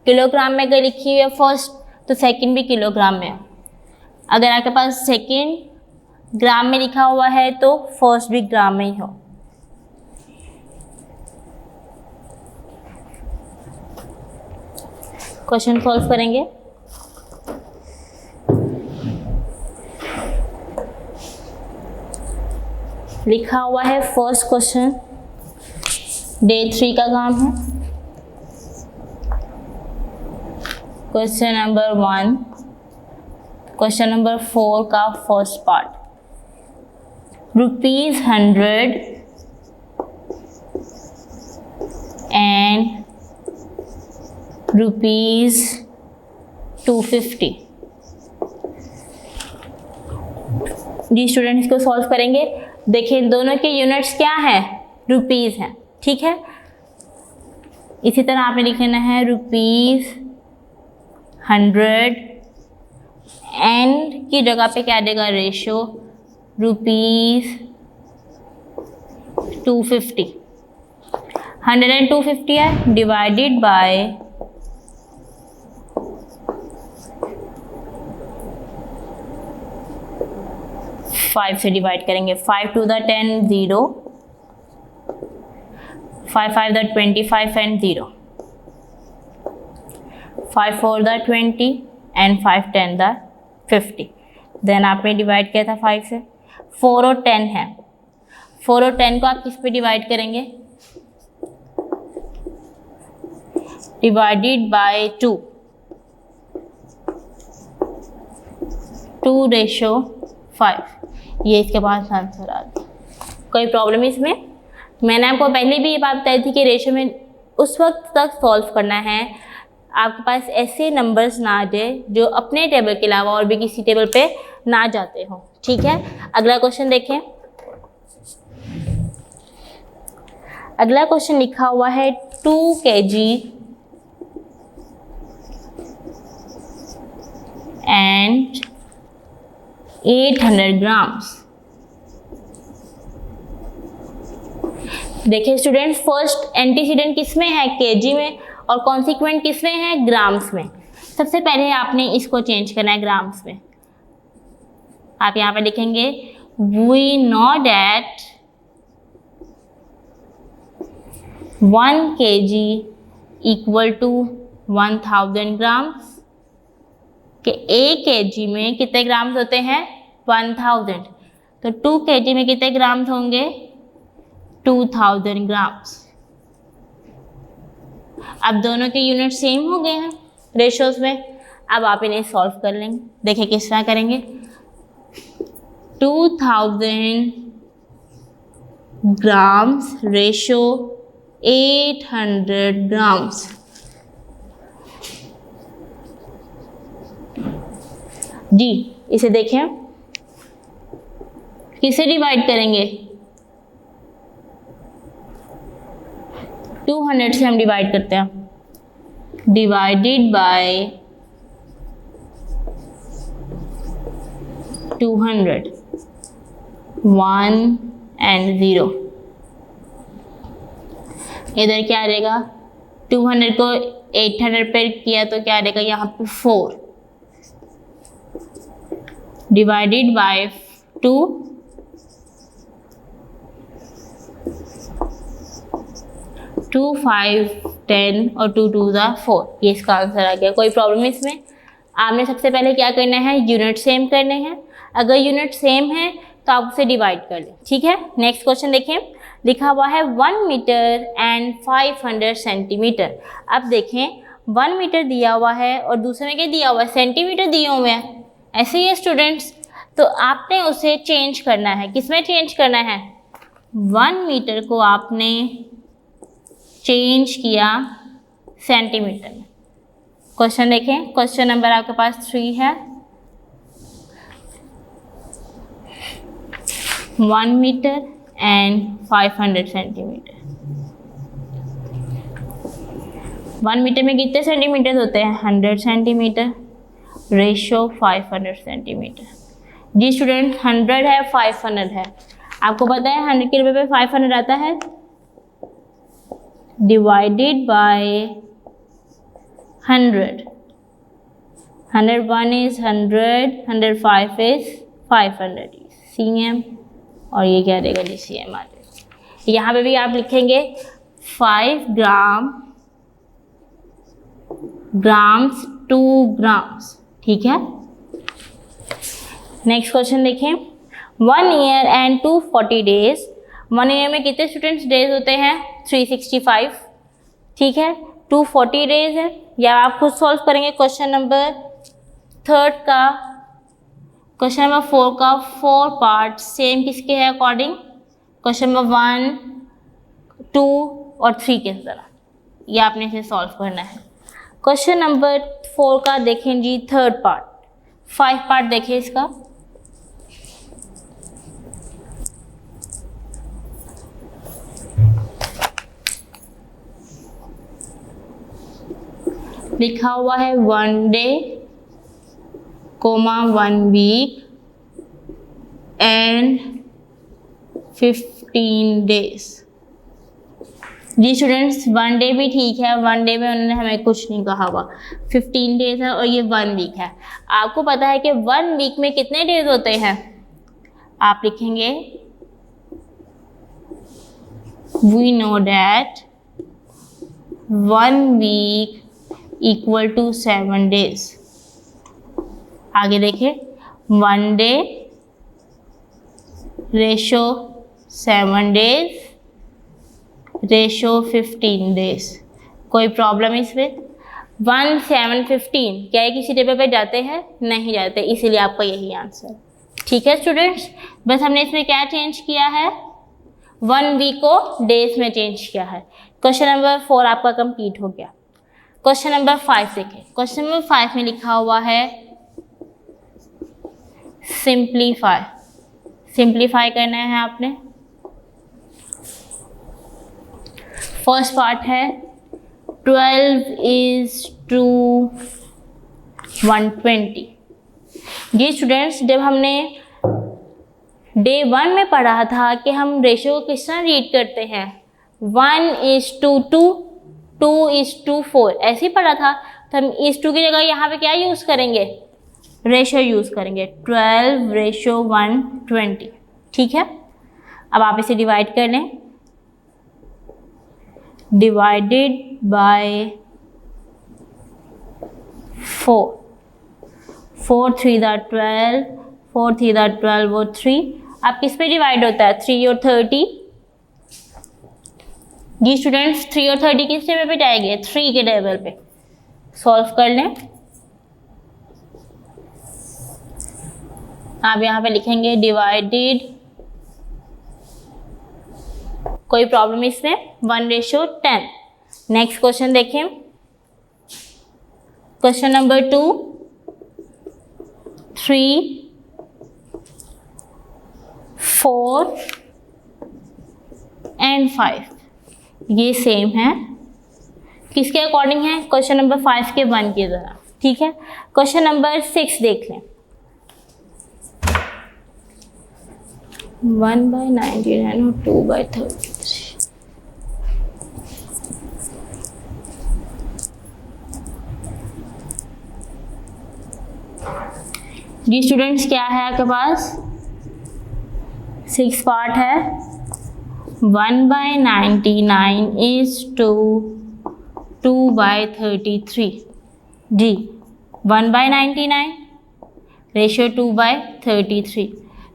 किलोग्राम में अगर लिखी हुई है फर्स्ट, तो सेकंड भी किलोग्राम में। अगर आपके पास सेकंड ग्राम में लिखा हुआ है तो फर्स्ट भी ग्राम में ही हो। क्वेश्चन सॉल्व करेंगे। लिखा हुआ है फर्स्ट क्वेश्चन, डे 3 का काम है। क्वेश्चन नंबर 1, क्वेश्चन नंबर 4 का फर्स्ट पार्ट। ₹100 एंड ₹250। जी स्टूडेंट इसको सॉल्व करेंगे। देखिए दोनों के यूनिट्स क्या है? रुपीज़ हैं। ठीक है, इसी तरह आपने लिखना है ₹100 एंड की जगह पे क्या देगा? रेशो ₹250। 100 एंड 250 है, डिवाइडेड बाय 5 से डिवाइड करेंगे। 5 2 the 10 0, 5 5 the 25 and 0, 5 4 the 20 and 5 10 the 50। Then आपने डिवाइड किया था 5 से। 4 और 10 है, 4 और 10 को आप किस पे डिवाइड करेंगे? Divided by 2, 2:5। ये इसके पास आंसर आ गया। कोई प्रॉब्लम इसमें? मैंने आपको पहले भी ये बात बताई थी कि रेशो में उस वक्त तक सॉल्व करना है आपके पास ऐसे नंबर्स ना आ जाए जो अपने टेबल के अलावा और भी किसी टेबल पे ना जाते हो। ठीक है, अगला क्वेश्चन देखें। अगला क्वेश्चन लिखा हुआ है 2 kg एंड 800 ग्राम्स। देखिए स्टूडेंट्स, फर्स्ट एंटीसीडेंट किस में है? केजी में, और कॉन्सिक्वेंट किस में है? ग्राम्स में। सबसे पहले आपने इसको चेंज करना है ग्राम्स में। आप यहाँ पे लिखेंगे we know that 1 kg equal to 1000 grams, कि 1 kg में कितने ग्राम्स होते हैं? 1000। तो 2 kg में कितने ग्राम्स होंगे? 2000 ग्राम्स। अब दोनों के यूनिट सेम हो गए हैं रेशोज में। अब आप इन्हें सॉल्व कर लेंगे। देखिए किस तरह करेंगे। 2000 ग्राम्स रेशो 800 ग्राम्स। जी इसे देखें, किसे डिवाइड करेंगे? 200 से हम डिवाइड करते हैं। Divided by 200, 1 and 0। इधर क्या रहेगा? 200 को 800 पे किया तो क्या रहेगा यहाँ पे 4 डिवाइडेड बाय 2 2 5 10 और 2 2 4, ये इसका आंसर आ गया। कोई प्रॉब्लम इसमें? आपने सबसे पहले क्या करना है, यूनिट सेम करने हैं। अगर यूनिट सेम है तो आप उसे डिवाइड कर लें, ठीक है। नेक्स्ट क्वेश्चन देखें, लिखा हुआ है 1 मीटर एंड 500 सेंटीमीटर। अब देखें 1 मीटर दिया हुआ है और दूसरे में क्या दिया हुआ है, सेंटीमीटर दिए हुए हैं। ऐसे ही है स्टूडेंट्स, तो आपने उसे चेंज करना है। किस में चेंज करना है? 1 मीटर को आपने चेंज किया सेंटीमीटर में। क्वेश्चन देखें, क्वेश्चन नंबर आपके पास 3 है। 1 मीटर एंड 500 सेंटीमीटर। 1 मीटर में कितने सेंटीमीटर होते हैं? 100 सेंटीमीटर। Ratio 500 centimetre. जी स्टूडेंट, 100 है 500 है। आपको पता है 100 के रुपये पे 500 आता है, divided by 100। 101 is 100, 105 is 500 cm, और ये क्या रहेगा जी, cm आ जाएगा। यहाँ पे भी आप लिखेंगे 5 ग्राम्स 2 ग्राम्स, ठीक है। नेक्स्ट क्वेश्चन देखें, 1 ईयर एंड 240 डेज। 1 ईयर में कितने स्टूडेंट्स डेज होते हैं? 365, ठीक है। 240 डेज है, या आप खुद सॉल्व करेंगे। क्वेश्चन नंबर 3 का, क्वेश्चन नंबर 4 का 4 पार्ट सेम किसके है अकॉर्डिंग? क्वेश्चन नंबर 1, 2 और 3 के तरह, ये आपने इसे सॉल्व करना है। क्वेश्चन नंबर 4 का देखें जी 3rd पार्ट, 5 पार्ट देखें इसका। लिखा हुआ है 1 डे, 1 वीक एंड 15 डेज। जी स्टूडेंट्स, 1 डे भी ठीक है, 1 डे में उन्होंने हमें कुछ नहीं कहा हुआ। 15 डेज है और ये 1 वीक है। आपको पता है कि 1 वीक में कितने डेज होते हैं? आप लिखेंगे we know that 1 week equal to 7 days. आगे देखें, 1 day ratio 7 days ratio 15 days. कोई प्रॉब्लम इसमें? 1 7 15 क्या है, किसी टेबल पे जाते हैं? नहीं जाते, इसीलिए आपका यही आंसर। ठीक है स्टूडेंट्स, बस हमने इसमें क्या चेंज किया है, 1 वीक को डेज में चेंज किया है। क्वेश्चन नंबर 4 आपका कंप्लीट हो गया। क्वेश्चन नंबर 5 देखें। क्वेश्चन नंबर 5 में लिखा हुआ है सिंप्लीफाई। सिंप्लीफाई करना है आपने। फर्स्ट पार्ट है 12 is to 120। जी स्टूडेंट्स, जब हमने डे 1 में पढ़ा था कि हम रेशियो को किस तरह रीड करते हैं, 1:2, 2:4, ऐसे ही पढ़ा था। तो हम इस 2 की जगह यहाँ पे क्या यूज़ करेंगे, रेशियो यूज़ करेंगे, 12:120। ठीक है, अब आप इसे डिवाइड कर लें, डिवाइडेड बाय 4, 4 3 12, 4 3 12 वो 3। अब किस पे डिवाइड होता है, 3 और 30। जी स्टूडेंट्स, 3 और 30 किस टेबल पे जाएंगे, 3 के टेबल पे। सॉल्व कर लें। आप यहाँ पे लिखेंगे डिवाइडेड, कोई प्रॉब्लम इसमें, 1:10। नेक्स्ट क्वेश्चन देखें, क्वेश्चन नंबर 2, 3, 4 एंड 5 ये सेम है, किसके अकॉर्डिंग है, क्वेश्चन नंबर 5 के 1 की तरह। ठीक है, क्वेश्चन नंबर 6 देख लें, 1/99 और 2/33। जी स्टूडेंट्स, क्या है आपके पास? 6 पार्ट है। 1/99 इज टू 2/33। Ji 1/99 ratio 2/33।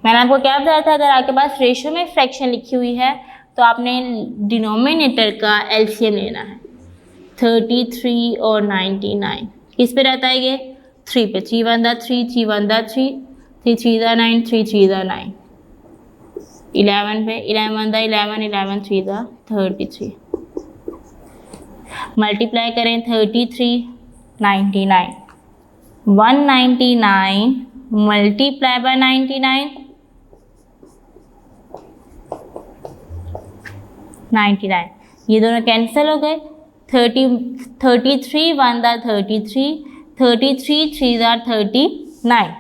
मैंने आपको क्या बताया था, अगर आपके पास रेशियो में फ्रैक्शन लिखी हुई है तो आपने डिनोमिनेटर का एलसीएम लेना है। 33 और 99 किस पे रहता है? ये 3 पे। 3 1 3, 3 1 3, 3 3 9, 3 3 9। 11 पे 11 11, 11 3 33। मल्टीप्लाई करें 33 99। 199 मल्टीप्लाई बाय 99 99। ये दोनों कैंसिल हो गए। 33 1 33, 33 3 39।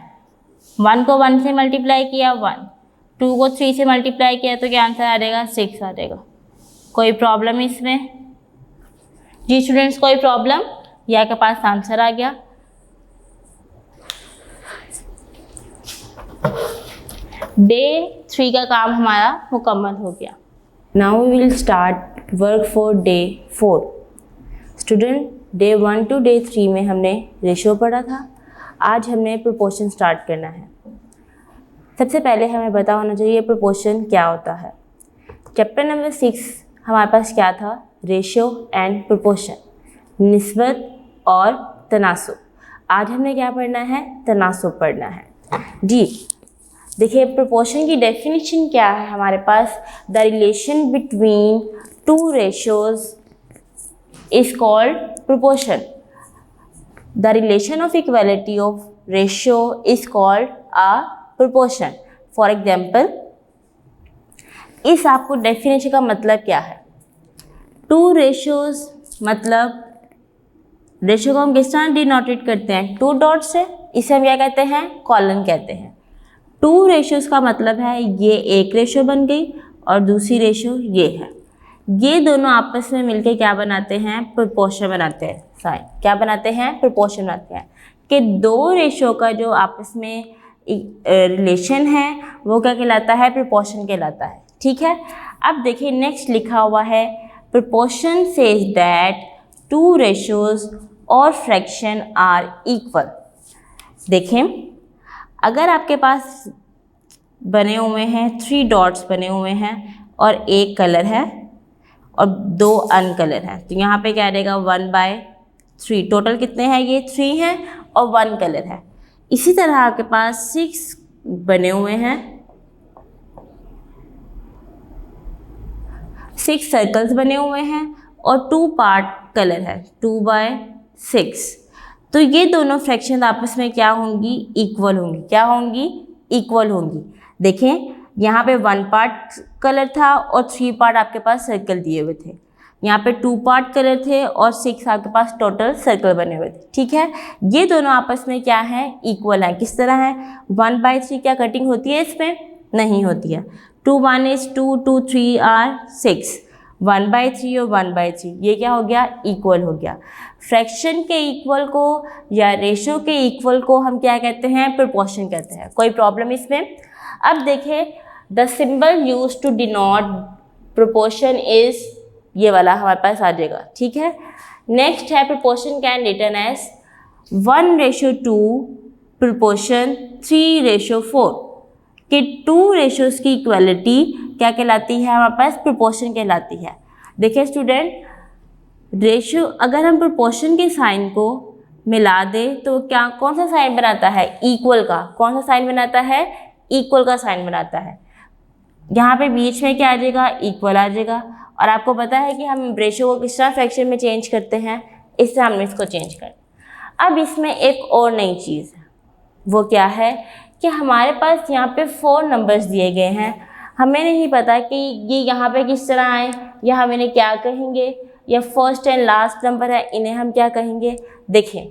1 को 1 से मल्टीप्लाई किया 1, 2 को 3 से मल्टीप्लाई किया तो क्या आंसर आ जाएगा? 6 आ जाएगा। कोई प्रॉब्लम इसमें? जी स्टूडेंट्स, कोई प्रॉब्लम? या के पास आंसर आ गया। डे 3 का काम हमारा मुकम्मल हो गया। Now we will start work for day 4। Student, day 1 to day 3 में हमने रेशियो पढ़ा था। आज हमने प्रोपोर्शन स्टार्ट करना है। सबसे पहले हमें पता होना चाहिए प्रोपोर्शन क्या होता है। चैप्टर नंबर 6 हमारे पास क्या था? रेशियो एंड प्रोपोर्शन, निस्बत और तनासुब। आज हमने क्या पढ़ना है? तनासुब पढ़ना है। जी देखिए, प्रोपोर्शन की डेफिनेशन क्या है हमारे पास? The relation between two ratios is called proportion. The relation of equality of ratio is called a proportion. For example, इस आपको डेफिनेशन का मतलब क्या है? टू रेशियोज मतलब रेशियो को हम किस तरह डिनोटेट करते हैं? 2 डॉट से। इसे हम क्या कहते हैं? कॉलन कहते हैं। 2 रेशियोज का मतलब है ये एक रेशियो बन गई और दूसरी रेशियो ये है। ये दोनों आपस में मिलके क्या बनाते हैं? प्रोपोर्शन बनाते हैं। साइन क्या बनाते हैं? प्रोपोर्शन बनाते हैं। कि 2 रेशियो का जो आपस में रिलेशन है वो क्या कहलाता है? प्रोपोर्शन कहलाता है। ठीक है। अब देखिए नेक्स्ट लिखा हुआ है, प्रोपोर्शन सेज दैट 2 रेशियोज और फ्रैक्शन आर इक्वल। देखें, अगर आपके पास बने हुए हैं 3 डॉट्स बने हुए हैं और एक कलर है और 2 अनकलर हैं, तो यहाँ पे क्या रहेगा? 1/3। टोटल कितने हैं? ये 3 हैं और 1 कलर है। इसी तरह आपके पास 6 बने हुए हैं, 6 सर्कल्स बने हुए हैं और 2 पार्ट कलर है, 2/6। तो ये दोनों फ्रैक्शन आपस में क्या होंगी? इक्वल होंगी। क्या होंगी? इक्वल होंगी। देखें, यहाँ पे 1 पार्ट कलर था और 3 पार्ट आपके पास सर्कल दिए हुए थे। यहाँ पे 2 पार्ट कलर थे और 6 आपके पास टोटल सर्कल बने हुए थे। ठीक है। ये दोनों आपस में क्या है? इक्वल है। किस तरह है? 1/3 क्या कटिंग होती है इसमें? नहीं होती है। 2 1 is 2, 2 3 are 6। 1/3 और 1/3 ये क्या हो गया? इक्वल हो गया। फ्रैक्शन के इक्वल को या रेशियो के इक्वल को हम क्या कहते हैं? प्रोपोर्शन कहते हैं। कोई प्रॉब्लम इसमें? अब देखें, the symbol use to denote proportion is ये वाला हमारे पास आ जाएगा। ठीक है। नेक्स्ट है proportion can written as 1:2 proportion 3:4 कि 2 रेशियोज की इक्वलिटी क्या कहलाती है? हमारे पास प्रोपोर्शन कहलाती है। देखिए स्टूडेंट, रेशियो अगर हम प्रोपोर्शन के साइन को मिला दें तो क्या कौन सा साइन बनाता है? इक्वल का। कौन सा साइन बनाता है? इक्वल का साइन बनाता है। यहाँ पे बीच में क्या आ जाएगा? इक्वल आ जाएगा। और आपको पता है कि हम रेशियो को किस तरह फ्रैक्शन में चेंज करते हैं? इस तरह हमने इसको चेंज कर। अब इसमें एक और नई चीज़ है, वो क्या है कि हमारे पास यहाँ पे 4 नंबर्स दिए गए हैं। हमें नहीं पता कि ये यहाँ पे किस तरह आए, या हम इन्हें क्या कहेंगे, या फर्स्ट एंड लास्ट नंबर है, इन्हें हम क्या कहेंगे? देखें,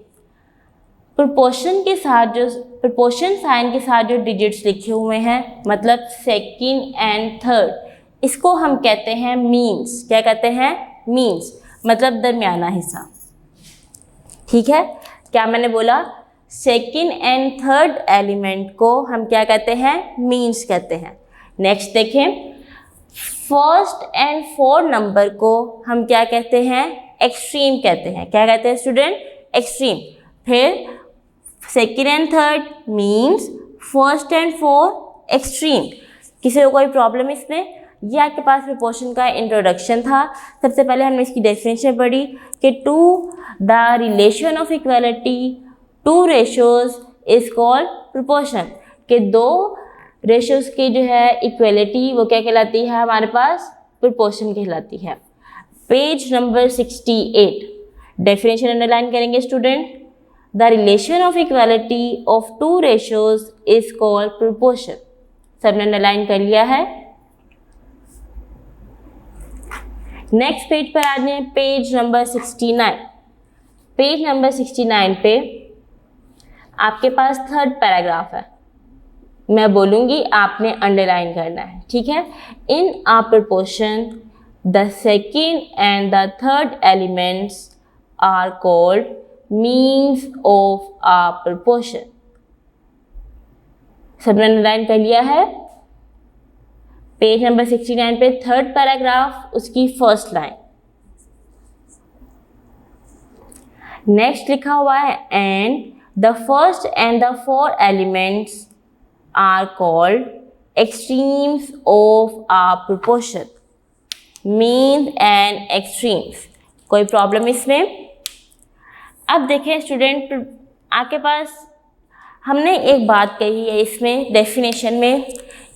प्रोपोर्शन के साथ जो प्रोपोर्शन साइन के साथ जो डिजिट्स लिखे हुए हैं, मतलब सेकंड एंड थर्ड, इसको हम कहते हैं मीन्स। क्या कहते हैं? मीन्स, मतलब दरमियाना हिस्सा। ठीक है। क्या मैंने बोला? सेकेंड एंड थर्ड एलिमेंट को हम क्या कहते हैं, मीन्स कहते हैं। नेक्स्ट देखें, फर्स्ट एंड फोर्थ नंबर को हम क्या कहते हैं, एक्सट्रीम कहते हैं। क्या कहते हैं स्टूडेंट, एक्सट्रीम। फिर second and third means, first and fourth extreme. किसी को कोई प्रॉब्लम इसमें? ये आपके पास प्रोपोर्शन का इंट्रोडक्शन था। सबसे पहले हमने इसकी डेफिनेशन पढ़ी कि to the relation of equality two ratios is called proportion, कि दो रेशोज की जो है इक्वालिटी वो क्या कहलाती है, हमारे पास प्रोपोर्शन कहलाती है। पेज नंबर 68 डेफिनेशन अंडरलाइन करेंगे student. The relation of equality of two ratios is called proportion. सबने अंडरलाइन कर लिया है। नेक्स्ट पेज पर आ जाए, पेज नंबर 69। पेज नंबर 69 पे आपके पास थर्ड पैराग्राफ है। मैं बोलूँगी, आपने अंडरलाइन करना है, ठीक है। In a proportion the second and the third elements are called means of a proportion. सबने अंडरलाइन कर लिया है। पेज नंबर 69 पे थर्ड पैराग्राफ, उसकी फर्स्ट लाइन। नेक्स्ट लिखा हुआ है, and the first and the four elements are called extremes of a proportion. Mean and extremes. कोई प्रॉब्लम इसमें? अब देखें स्टूडेंट, आपके पास हमने एक बात कही है इसमें डेफिनेशन में,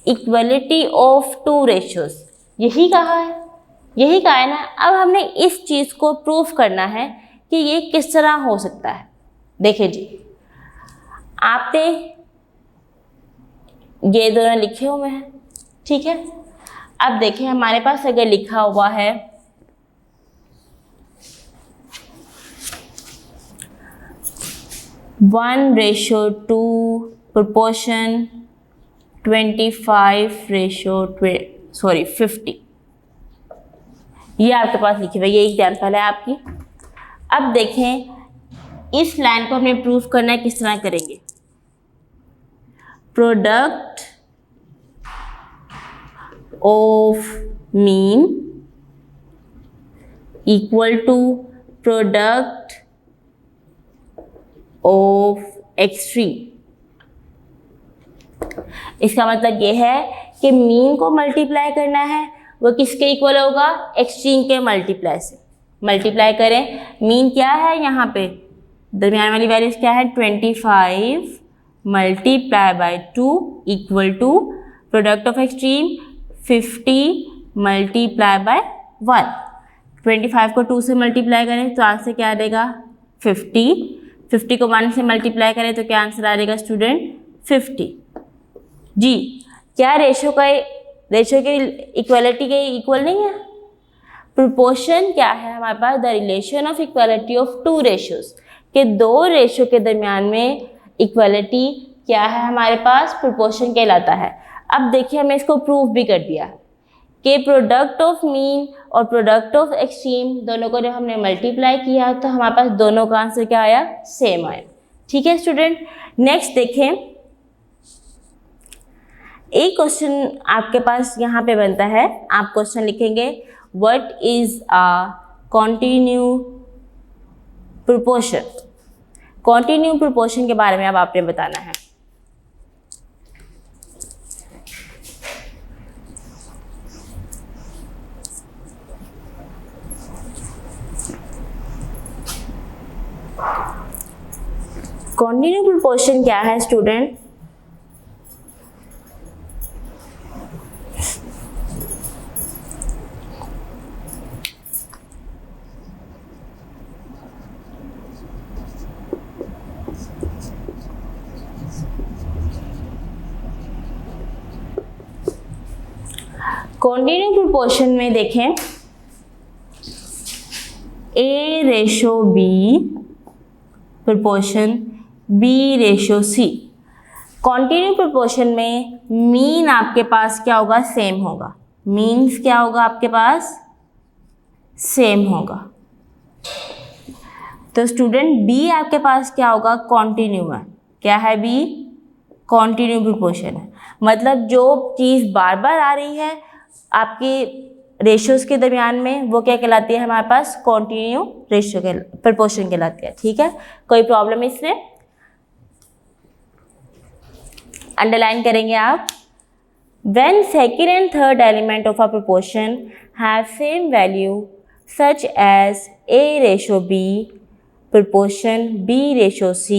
इक्वलिटी ऑफ टू रेशियोज, यही कहा है ना। अब हमने इस चीज़ को प्रूफ करना है कि ये किस तरह हो सकता है। देखिए जी, आपने ये दोनों लिखे हुए हैं, ठीक है। अब देखें हमारे पास अगर लिखा हुआ है 1:2 proportion 25:50, ये आपके पास लिखी हुई है, ये एग्जाम्पल है आपकी। अब देखें इस लाइन को हमें प्रूफ करना है, किस तरह करेंगे। Product of mean equal to product of extreme. इसका मतलब ये है कि मीन को मल्टीप्लाई करना है, वो किसके इक्वल होगा, एक्सट्रीम के मल्टीप्लाई से। मल्टीप्लाई करें, मीन क्या है यहाँ पे, दरमियान वाली वैल्यूज क्या है, 25 multiply by 2 equal to product of extreme 50 multiply by 1। 25 को 2 से मल्टीप्लाई करें तो आंसर क्या आ जाएगा 50। 50 को 1 से मल्टीप्लाई करें तो क्या आंसर आ जाएगा स्टूडेंट 50। जी, क्या रेशो के इक्वलिटी के इक्वल नहीं है। प्रोपोर्शन क्या है हमारे पास, the relation of equality of two ratios, के दो रेशो के दरमियान में इक्वलिटी क्या है हमारे पास, प्रोपोर्शन कहलाता है। अब देखिए हमने इसको प्रूफ भी कर दिया कि प्रोडक्ट ऑफ मीन और प्रोडक्ट ऑफ एक्सट्रीम दोनों को जब हमने मल्टीप्लाई किया तो हमारे पास दोनों का आंसर क्या आया, सेम आया। ठीक है स्टूडेंट, नेक्स्ट देखें, एक क्वेश्चन आपके पास यहाँ पे बनता है। आप क्वेश्चन लिखेंगे, what is a continue proportion. Continue proportion के बारे में अब आपने बताना है। कॉन्टिन्यू प्रोपोर्शन क्या है स्टूडेंट, कॉन्टिन्यू प्रोपोर्शन में देखें A/B proportion B/C। Continue proportion में मीन आपके पास क्या होगा, सेम होगा। मीन्स क्या होगा आपके पास, सेम होगा। तो स्टूडेंट बी आपके पास क्या होगा, कॉन्टिन्यू है। क्या है बी, कॉन्टिन्यू प्रोपोर्शन है। मतलब जो चीज़ बार बार आ रही है आपकी रेशियोज़ के दरमियान में, वो क्या कहलाती है हमारे पास, कॉन्टिन्यू रेशियो के प्रोपोर्शन कहलाती है। ठीक है, कोई प्रॉब्लम इसमें, अंडरलाइन करेंगे आप। When second and third element of a proportion have same value such as A ratio B, proportion B ratio C,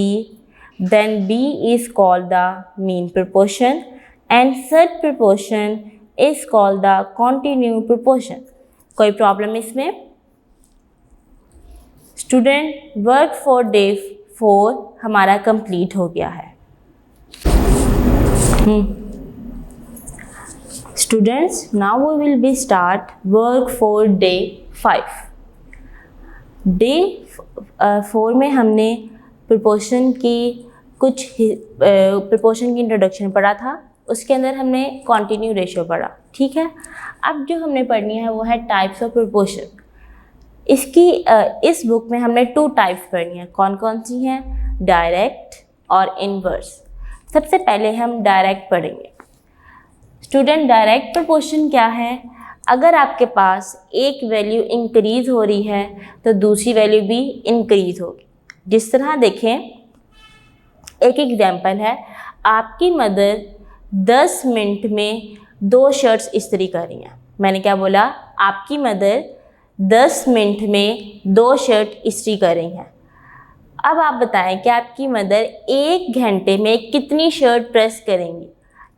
then B is called the mean proportion and such proportion is called the continuous proportion. कोई problem इसमें? Student work for day 4 हमारा complete हो गया है। Students, now we will be start work for day 5. Day 4 में हमने proportion की कुछ प्रोपोर्शन की इंट्रोडक्शन पढ़ा था, उसके अंदर हमने कॉन्टिन्यू रेशियो पढ़ा। ठीक है, अब जो हमने पढ़नी है वो है टाइप्स ऑफ प्रोपोर्शन। इसकी इस बुक में हमने 2 टाइप्स पढ़नी है। कौन कौन सी हैं? डायरेक्ट और इनवर्स। सबसे पहले हम डायरेक्ट पढ़ेंगे। स्टूडेंट, डायरेक्ट प्रोपोर्शन क्या है? अगर आपके पास एक वैल्यू इंक्रीज़ हो रही है तो दूसरी वैल्यू भी इंक्रीज़ होगी। जिस तरह देखें, एक एग्जांपल है, आपकी मदर 10 मिनट में 2 शर्ट्स इस्त्री कर रही हैं। मैंने क्या बोला? आपकी मदर 10 मिनट में 2 शर्ट इस्त्री कर रही हैं। अब आप बताएं कि आपकी मदर 1 घंटे में कितनी शर्ट प्रेस करेंगी?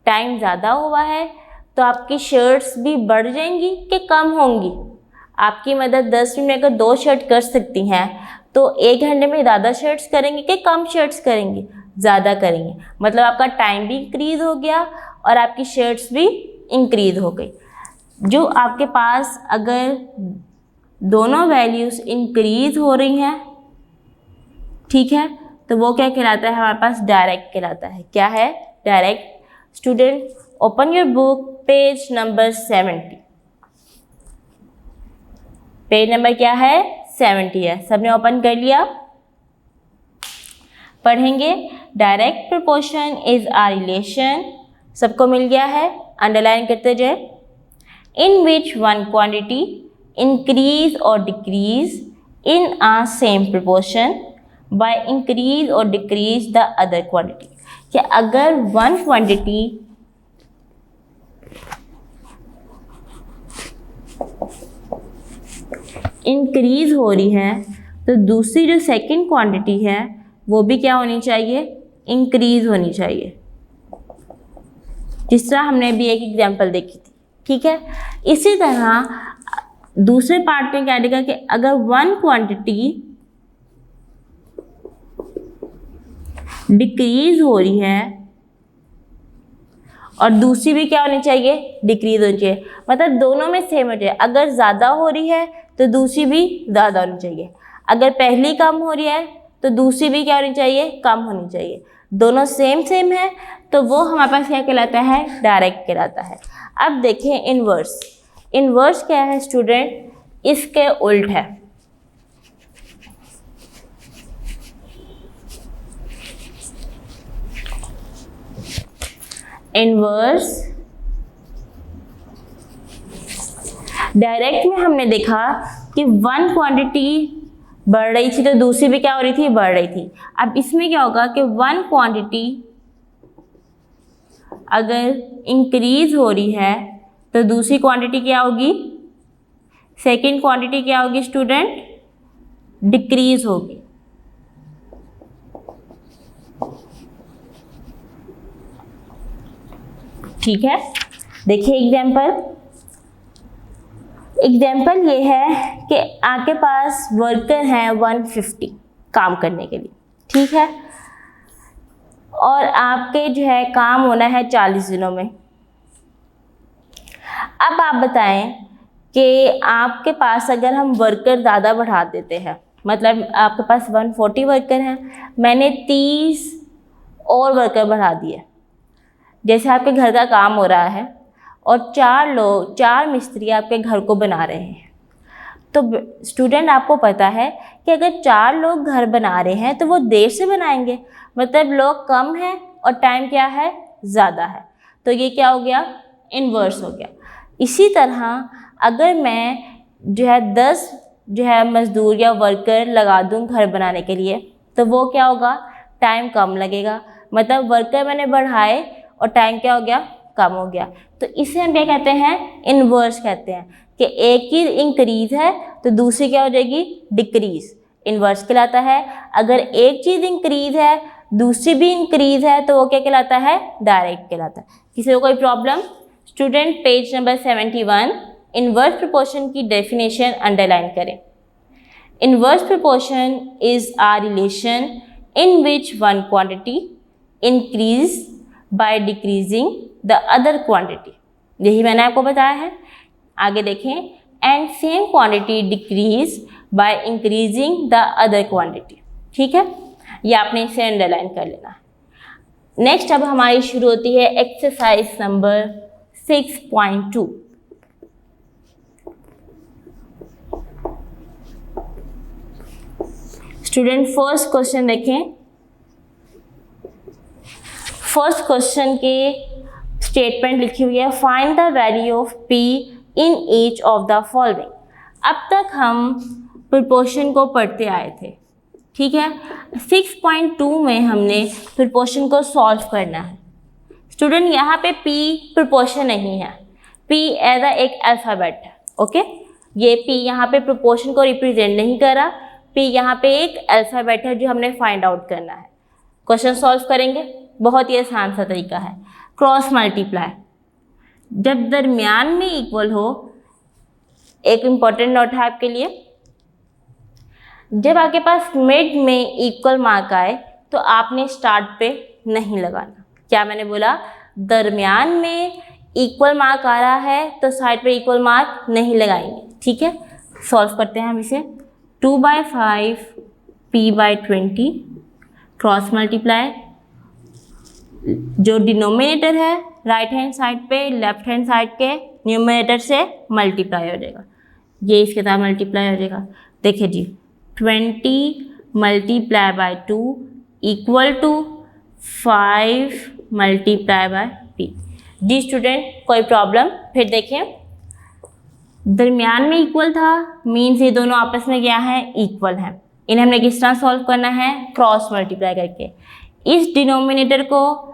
टाइम ज़्यादा हुआ है तो आपकी शर्ट्स भी बढ़ जाएंगी कि कम होंगी? आपकी मदर 10 मिनट में अगर 2 शर्ट कर सकती हैं तो 1 घंटे में ज़्यादा शर्ट्स करेंगी कि कम शर्ट्स करेंगी? ज़्यादा करेंगी। मतलब आपका टाइम भी इंक्रीज़ हो गया और आपकी शर्ट्स भी इंक्रीज़ हो गई। जो आपके पास अगर दोनों वैल्यूज़ इंक्रीज़ हो रही हैं, ठीक है, तो वो क्या कहलाता है? हमारे पास डायरेक्ट कहलाता है। क्या है? Direct. Student, open your book, page number 70। Page number क्या है? 70 है। सबने ओपन कर लिया? पढ़ेंगे। Direct proportion is a relation, सबको मिल गया है? अंडरलाइन करते जाए। In which one quantity increase और decrease in a same proportion by increase और डिक्रीज द अदर क्वांटिटी। कि अगर वन क्वांटिटी इंक्रीज हो रही है तो दूसरी जो सेकंड क्वांटिटी है वो भी क्या होनी चाहिए? इंक्रीज होनी चाहिए। जिस तरह हमने भी एक एग्जांपल देखी थी। ठीक है, इसी तरह दूसरे पार्ट में क्या लिखा कि अगर वन क्वांटिटी डिक्रीज हो रही है और दूसरी भी क्या होनी चाहिए? डिक्रीज होनी चाहिए। मतलब दोनों में सेम हो जाए। अगर ज़्यादा हो रही है तो दूसरी भी ज़्यादा होनी चाहिए। अगर पहली कम हो रही है तो दूसरी भी क्या होनी चाहिए? कम होनी चाहिए। दोनों सेम सेम है तो वो हमारे पास क्या कहलाता है? डायरेक्ट कहलाता है। अब देखें इनवर्स। इनवर्स क्या है स्टूडेंट? इसके उल्ट है। इनवर्स डायरेक्ट में हमने देखा कि वन क्वांटिटी बढ़ रही थी तो दूसरी भी क्या हो रही थी? बढ़ रही थी। अब इसमें क्या होगा कि वन क्वांटिटी अगर इंक्रीज हो रही है तो दूसरी क्वांटिटी क्या होगी? सेकंड क्वांटिटी क्या होगी स्टूडेंट? डिक्रीज होगी। ठीक है, देखिए एग्जाम्पल ये है कि आपके पास वर्कर हैं 150 काम करने के लिए। ठीक है, और आपके जो है काम होना है 40 दिनों में। अब आप बताएं कि आपके पास अगर हम वर्कर ज़्यादा बढ़ा देते हैं, मतलब आपके पास 140 वर्कर हैं, मैंने 30 और वर्कर बढ़ा दिए। जैसे आपके घर का काम हो रहा है और 4 मिस्त्री आपके घर को बना रहे हैं, तो स्टूडेंट आपको पता है कि अगर 4 लोग घर बना रहे हैं तो वो देर से बनाएंगे, मतलब लोग कम हैं और टाइम क्या है, ज़्यादा है, तो ये क्या हो गया, इन्वर्स हो गया। इसी तरह अगर मैं जो है 10 जो है मज़दूर या वर्कर लगा दूँ घर बनाने के लिए, तो वो क्या होगा, टाइम कम लगेगा, मतलब वर्कर मैंने बढ़ाए और टाइम क्या हो गया, कम हो गया। तो इसे हम क्या कहते हैं, इन्वर्स कहते हैं, कि एक चीज़ इंक्रीज है तो दूसरी क्या हो जाएगी, डिक्रीज, इन्वर्स कहलाता है। अगर एक चीज़ इंक्रीज है दूसरी भी इंक्रीज है तो वो क्या कहलाता है, डायरेक्ट कहलाता है। किसी को कोई problem? Student page number 71 inverse proportion की डेफिनेशन अंडरलाइन करें। Inverse proportion is a relation in which one quantity increase by decreasing the other quantity, यही मैंने आपको बताया है। आगे देखें, and same quantity decrease by increasing the other quantity. ठीक है, ये आपने इसे अंडरलाइन कर लेना है। नेक्स्ट अब हमारी शुरू होती है exercise number 6.2। Student first question देखें। फर्स्ट क्वेश्चन के स्टेटमेंट लिखी हुई है, find the value of p in each of the following. अब तक हम प्रोपोर्शन को पढ़ते आए थे, ठीक है। 6.2 में हमने प्रोपोर्शन को सॉल्व करना है। स्टूडेंट यहाँ पे p प्रोपोर्शन नहीं है, p एज अ एक अल्फ़ाबेट है, ओके। ये p यहाँ पे प्रोपोर्शन को रिप्रेजेंट नहीं कर रहा, p यहाँ पे एक अल्फ़ाबेट है जो हमने फाइंड आउट करना है। क्वेश्चन सॉल्व करेंगे, बहुत ही आसान सा तरीका है, क्रॉस मल्टीप्लाई। जब दरमियान में इक्वल हो, एक इम्पॉर्टेंट नोट है आपके लिए, जब आपके पास मिड में इक्वल मार्क आए तो आपने स्टार्ट पे नहीं लगाना। क्या मैंने बोला, दरमियान में इक्वल मार्क आ रहा है तो साइड पे इक्वल मार्क नहीं लगाएंगे, ठीक है। सॉल्व करते हैं हम इसे। 2/5 p/20 क्रॉस मल्टीप्लाई, जो डिनोमिनेटर है राइट हैंड साइड पे लेफ्ट हैंड साइड के न्यूमरेटर से मल्टीप्लाई हो जाएगा, ये इसके साथ मल्टीप्लाई हो जाएगा। देखिए जी, 20 multiply by 2 equal to 5 multiply by p। जी स्टूडेंट, कोई प्रॉब्लम? फिर देखें, दरमियान में इक्वल था, मीन्स ये दोनों आपस में क्या है, इक्वल हैं। इन्हें हमने किस तरह सॉल्व करना है, क्रॉस मल्टीप्लाई करके। इस डिनोमिनेटर को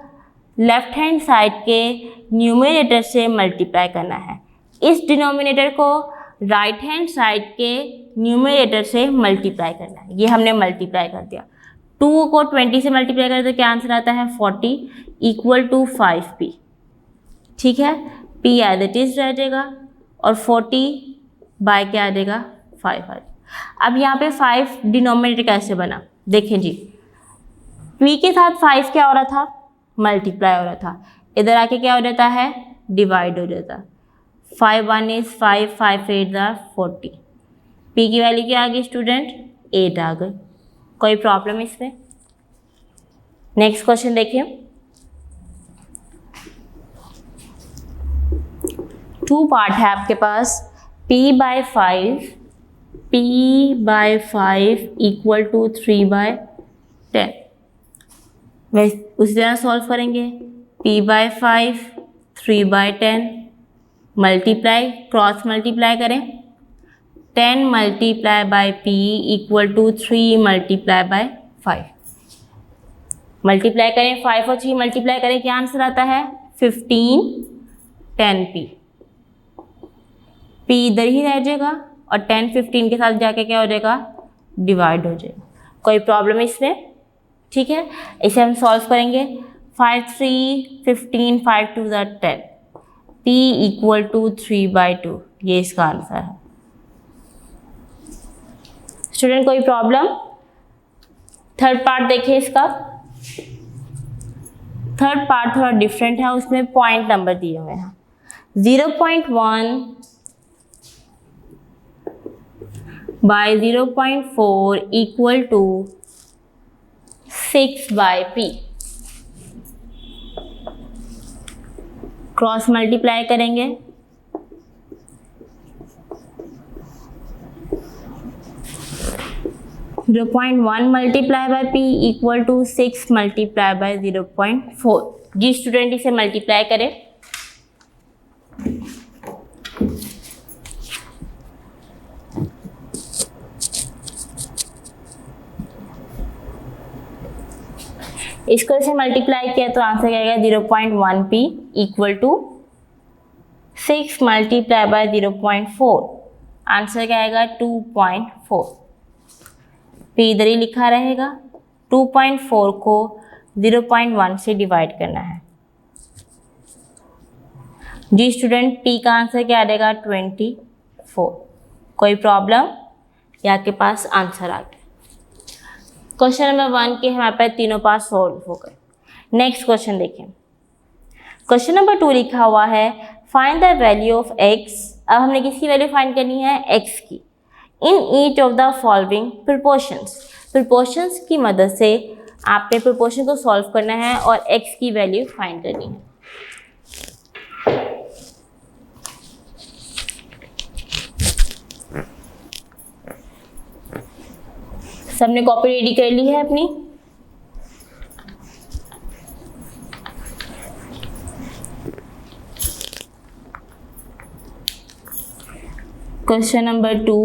लेफ्ट हैंड साइड के न्यूमरेटर से मल्टीप्लाई करना है, इस डिनोमिनेटर को राइट हैंड साइड के न्यूमरेटर से मल्टीप्लाई करना है। ये हमने मल्टीप्लाई कर दिया। 2 को 20 से मल्टीप्लाई करें तो क्या आंसर आता है, 40 इक्वल टू 5p। ठीक है, p एज इट इज रह जाएगा और 40 बाय क्या आ जाएगा, 5 आ जाएगा। अब यहाँ पे 5 डिनोमिनेटर कैसे बना, देखें जी, p के साथ 5 क्या हो रहा था, मल्टीप्लाई हो रहा था, इधर आके क्या हो जाता है, डिवाइड हो जाता है। 5 1 इज 5, 5 8 are 40। p की वैल्यू क्या आ गई स्टूडेंट, 8 आ गई। कोई प्रॉब्लम इसमें? नेक्स्ट क्वेश्चन देखिए, 2 पार्ट है आपके पास, p/5 इक्वल टू 3/10। वैसे उसी तरह सॉल्व करेंगे, p/5 3/10 मल्टीप्लाई, क्रॉस मल्टीप्लाई करें, 10 multiply by p equal to 3 multiply by 5। Multiply करें, 5 और 3 मल्टीप्लाई करें, क्या आंसर आता है, 15 10p। p इधर ही रह जाएगा और 10 15 के साथ जाके क्या हो जाएगा, डिवाइड हो जाएगा। कोई प्रॉब्लम इसमें? ठीक है, इसे हम सॉल्व करेंगे। 5 3 15 5 2 10, p इक्वल टू 3/2, ये इसका आंसर है। स्टूडेंट कोई प्रॉब्लम? थर्ड पार्ट देखिए इसका। थर्ड पार्ट थोड़ा डिफरेंट है, उसमें पॉइंट नंबर दिए हुए हैं। 0.1 by 0.4 equal to 6/p। Cross multiply करेंगे, 0.1 multiply by p equal to 6 multiply by 0.4। जी स्टूडेंट इसे मल्टीप्लाई करें। इसको इसे मल्टीप्लाई किया तो आंसर आएगा 0.1p equal to 6 multiply by 0.4। Answer क्या आएगा 2.4। p इधर ही लिखा रहेगा। 2.4 को 0.1 से डिवाइड करना है। जी स्टूडेंट p का आंसर क्या आ जाएगा 24। कोई प्रॉब्लम? या आपके पास आंसर आ गया। क्वेश्चन नंबर 1 के हमारे पास तीनों पास सॉल्व हो गए। नेक्स्ट क्वेश्चन देखें। क्वेश्चन नंबर 2 लिखा हुआ है find the value of x। अब हमने किसकी वैल्यू फाइंड करनी है? x की। In each of the following proportions. Proportions की मदद से आपने प्रोपोर्शन को सॉल्व करना है और x की वैल्यू फाइंड करनी है। सबने कॉपी रेडी कर ली है अपनी? Question number 2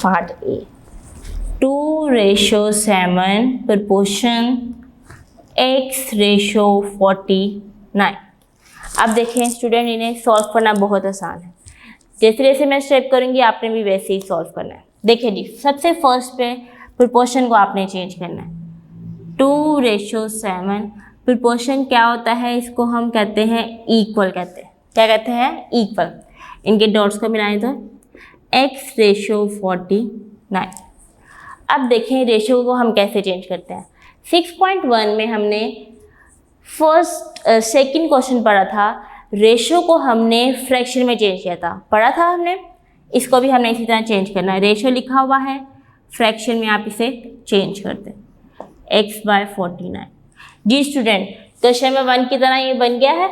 part A 2:7 proportion x:49। अब देखें स्टूडेंट, इन्हें सॉल्व करना बहुत आसान है। जैसे जैसे मैं स्टेप करूंगी आपने भी वैसे ही सॉल्व करना है। देखिए जी, सबसे फर्स्ट पे प्रोपोर्शन को आपने चेंज करना है। 2:7 प्रोपोर्शन क्या होता है? इसको हम कहते हैं इक्वल कहते हैं। क्या कहते हैं? इक्वल। इनके डॉट्स को मिलाएं तो x:49। अब देखें रेशियो को हम कैसे चेंज करते हैं। 6.1 में हमने सेकंड क्वेश्चन पढ़ा था, रेशियो को हमने फ्रैक्शन में चेंज किया था, पढ़ा था हमने। इसको भी हमने इसी तरह चेंज करना है। रेशियो लिखा हुआ है, फ्रैक्शन में आप इसे चेंज करते हैं x/49। जी स्टूडेंट, क्वेश्चन नंबर 1 की तरह ये बन गया है।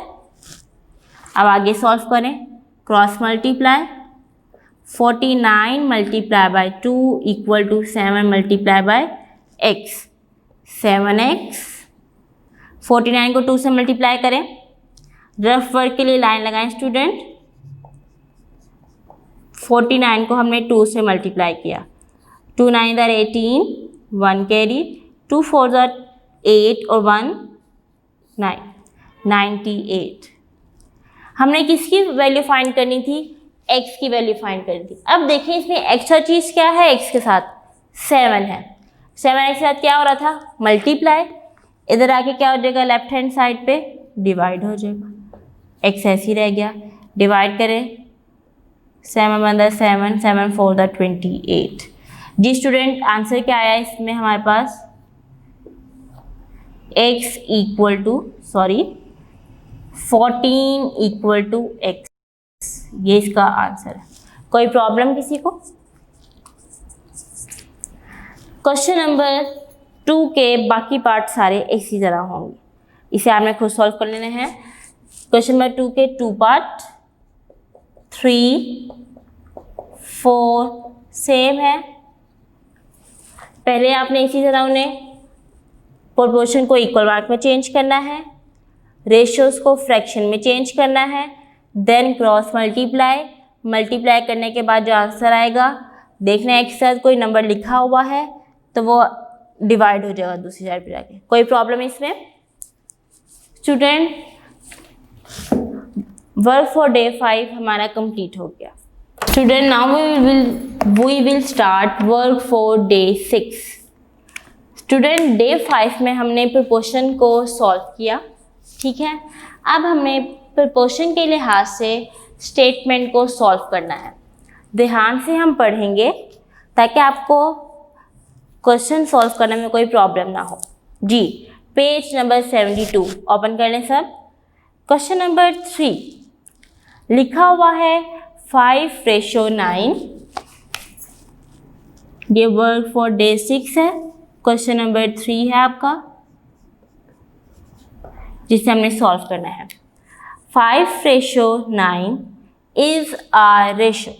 अब आगे सॉल्व करें। Cross multiply 49 multiply by 2 equal to 7 multiply by x। 7x। 49 को 2 से मल्टीप्लाई करें। रफ वर्क के लिए लाइन लगाएं स्टूडेंट। 49 को हमने 2 से मल्टीप्लाई किया। 2 9 18, 1 कैरी, 2 4 8 और 1 9, 98। हमने किसकी वैल्यू फाइंड करनी थी? x की वैल्यू फाइंड करनी थी। अब देखिए इसमें एक्स्ट्रा चीज़ क्या है? x के साथ 7 है। 7x के साथ क्या हो रहा था? मल्टीप्लाई। इधर आके क्या हो जाएगा? लेफ्ट हैंड साइड पे डिवाइड हो जाएगा। x ऐसे ही रह गया। डिवाइड करें। 7 1 7, 7 4 28। जी स्टूडेंट, आंसर क्या आया इसमें हमारे पास? x equal to 14 equal to x। ये इसका आंसर है। कोई प्रॉब्लम किसी को? क्वेश्चन नंबर 2 के बाकी पार्ट सारे इसी तरह होंगे। इसे आपने खुद सॉल्व कर लेना है। क्वेश्चन नंबर 2 के 2 पार्ट, 3, 4 सेम है। पहले आपने इसी तरह उन्हें प्रोपोर्शन को इक्वल मार्क में चेंज करना है, रेशियोज को फ्रैक्शन में चेंज करना है, देन क्रॉस मल्टीप्लाई करने के बाद जो आंसर आएगा, देखना है एक साथ कोई नंबर लिखा हुआ है तो वो डिवाइड हो जाएगा दूसरी साइड पे जाके। कोई प्रॉब्लम इसमें? स्टूडेंट, वर्क फॉर डे 5 हमारा कंप्लीट हो गया। Student, now we will start work for day 6। Student, day 5 में हमने प्रोपोर्शन को सॉल्व किया, ठीक है। अब हमें प्रोपोर्शन के लिहाज से स्टेटमेंट को सॉल्व करना है। ध्यान से हम पढ़ेंगे ताकि आपको क्वेश्चन सॉल्व करने में कोई प्रॉब्लम ना हो। जी, पेज नंबर 72 ओपन कर लें सब। क्वेश्चन नंबर 3 लिखा हुआ है 5:9। ये वर्क फॉर डे 6 है। क्वेश्चन नंबर 3 है आपका, जिसे हमने सॉल्व करना है। 5:9 is a ratio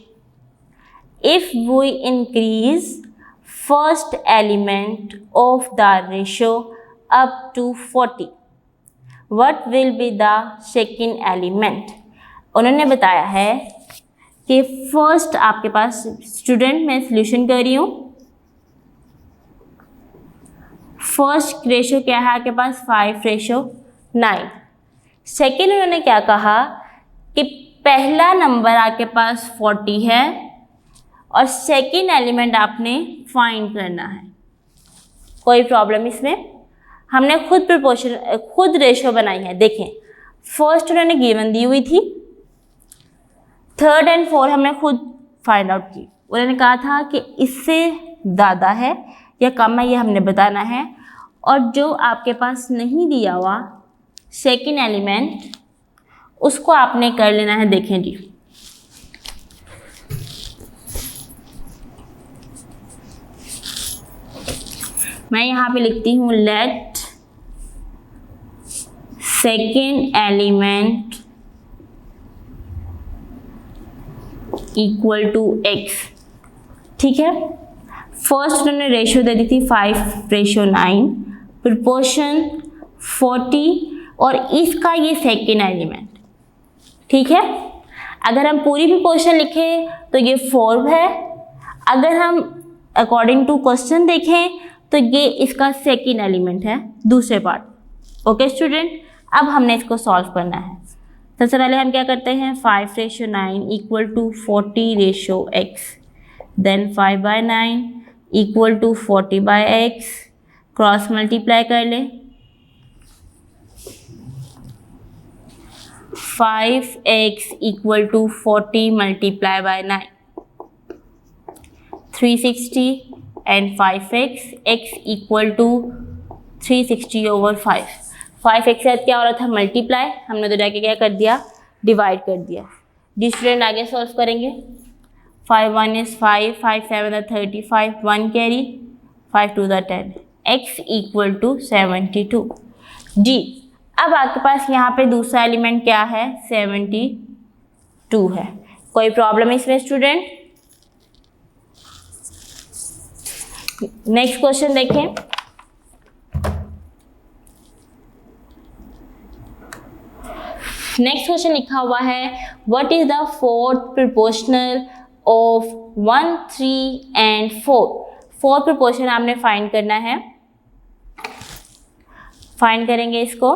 if we increase first element of the ratio up to 40, what will be the second element? उन्होंने बताया है कि फर्स्ट आपके पास, स्टूडेंट मैं सॉल्यूशन कर रही हूँ, फर्स्ट रेशो क्या है आपके पास 5:9। सेकेंड उन्होंने क्या कहा कि पहला नंबर आपके पास 40 है और सेकेंड एलिमेंट आपने फाइंड करना है। कोई प्रॉब्लम इसमें? हमने खुद रेशो बनाई है। देखें, फर्स्ट उन्होंने गिवन दी हुई थी, थर्ड एंड फोर्थ हमने खुद फाइंड आउट की। उन्होंने कहा था कि इससे ज़्यादा है या कम है ये हमने बताना है, और जो आपके पास नहीं दिया हुआ सेकेंड एलिमेंट उसको आपने कर लेना है। देखें जी, मैं यहाँ पे लिखती हूँ let second element equal to x। ठीक है, फर्स्ट उन्होंने रेशो दे दी थी 5:9, प्रोपोर्शन 40 और इसका ये सेकेंड एलिमेंट। ठीक है, अगर हम पूरी प्रोपोर्शन लिखें तो ये 4 है, अगर हम अकॉर्डिंग टू क्वेश्चन देखें तो ये इसका सेकेंड एलिमेंट है, दूसरे पार्ट। ओके स्टूडेंट, अब हमने इसको सॉल्व करना है। सबसे पहले हम क्या करते हैं, 5:9 equal to 40:x, then 5/9 equal to 40/x, cross multiply कर लें। 5x equal to 40 multiply by 9, 360 and 5x, x equal to 360/5। 5x के साथ क्या हो रहा था, मल्टीप्लाई, हमने तो जाके क्या कर दिया, डिवाइड कर दिया। जी स्टूडेंट, आगे सॉल्व करेंगे। 5 1 is 5, 5 7 are 35, 1 carry, 5 2 are 10, x equal to 72। जी, अब आपके पास यहाँ पे दूसरा एलिमेंट क्या है, 72 है। कोई प्रॉब्लम इसमें स्टूडेंट? नेक्स्ट क्वेश्चन देखें। नेक्स्ट क्वेश्चन लिखा हुआ है, what is the fourth proportional of 1 3 and 4। Fourth proportion आपने फाइंड करना है। फाइंड करेंगे इसको।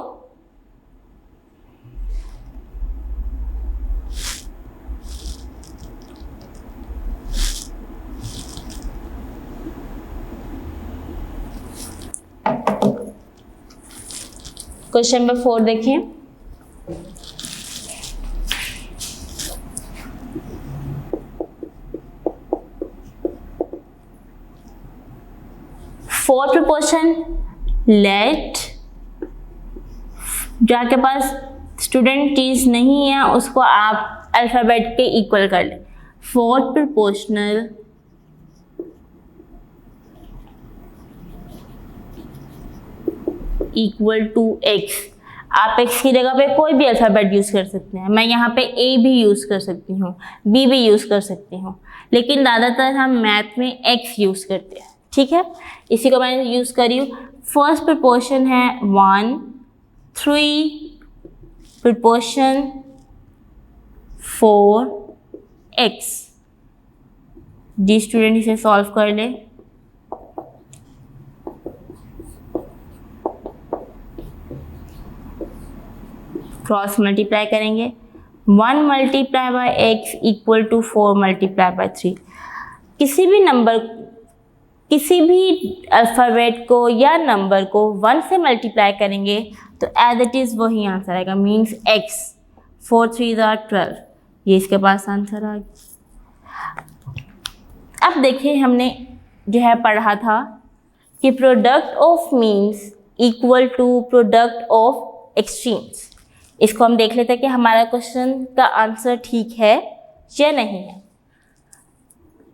क्वेश्चन नंबर 4 देखें। फोर्थ प्रोपोर्शन, लेट, जो आपके पास स्टूडेंट चीज नहीं है उसको आप अल्फाबेट के इक्वल कर लें। Fourth proportional equal to x। आप x की जगह पे कोई भी अल्फ़ाबेट यूज़ कर सकते हैं। मैं यहाँ पे a भी यूज़ कर सकती हूँ, b भी यूज़ कर सकती हूँ, लेकिन ज़्यादातर हम मैथ में x यूज़ करते हैं। ठीक है, इसी को मैं यूज़ करी हूँ। फर्स्ट प्रोपोर्शन है 1 3, प्रोपोर्शन 4x। जी स्टूडेंट, इसे सॉल्व कर ले। क्रॉस मल्टीप्लाई करेंगे। 1 multiply by x equal to 4 multiply by 3। किसी भी नंबर, किसी भी अल्फ़ाबेट को या नंबर को 1 से मल्टीप्लाई करेंगे तो एज इट इज़ वही आंसर आएगा, मीन्स x। 4 3 are 12, ये इसके पास आंसर आ गया। अब देखिए, हमने जो है पढ़ा था कि product of means equal to product of extremes. इसको हम देख लेते हैं कि हमारा क्वेश्चन का आंसर ठीक है या नहीं है।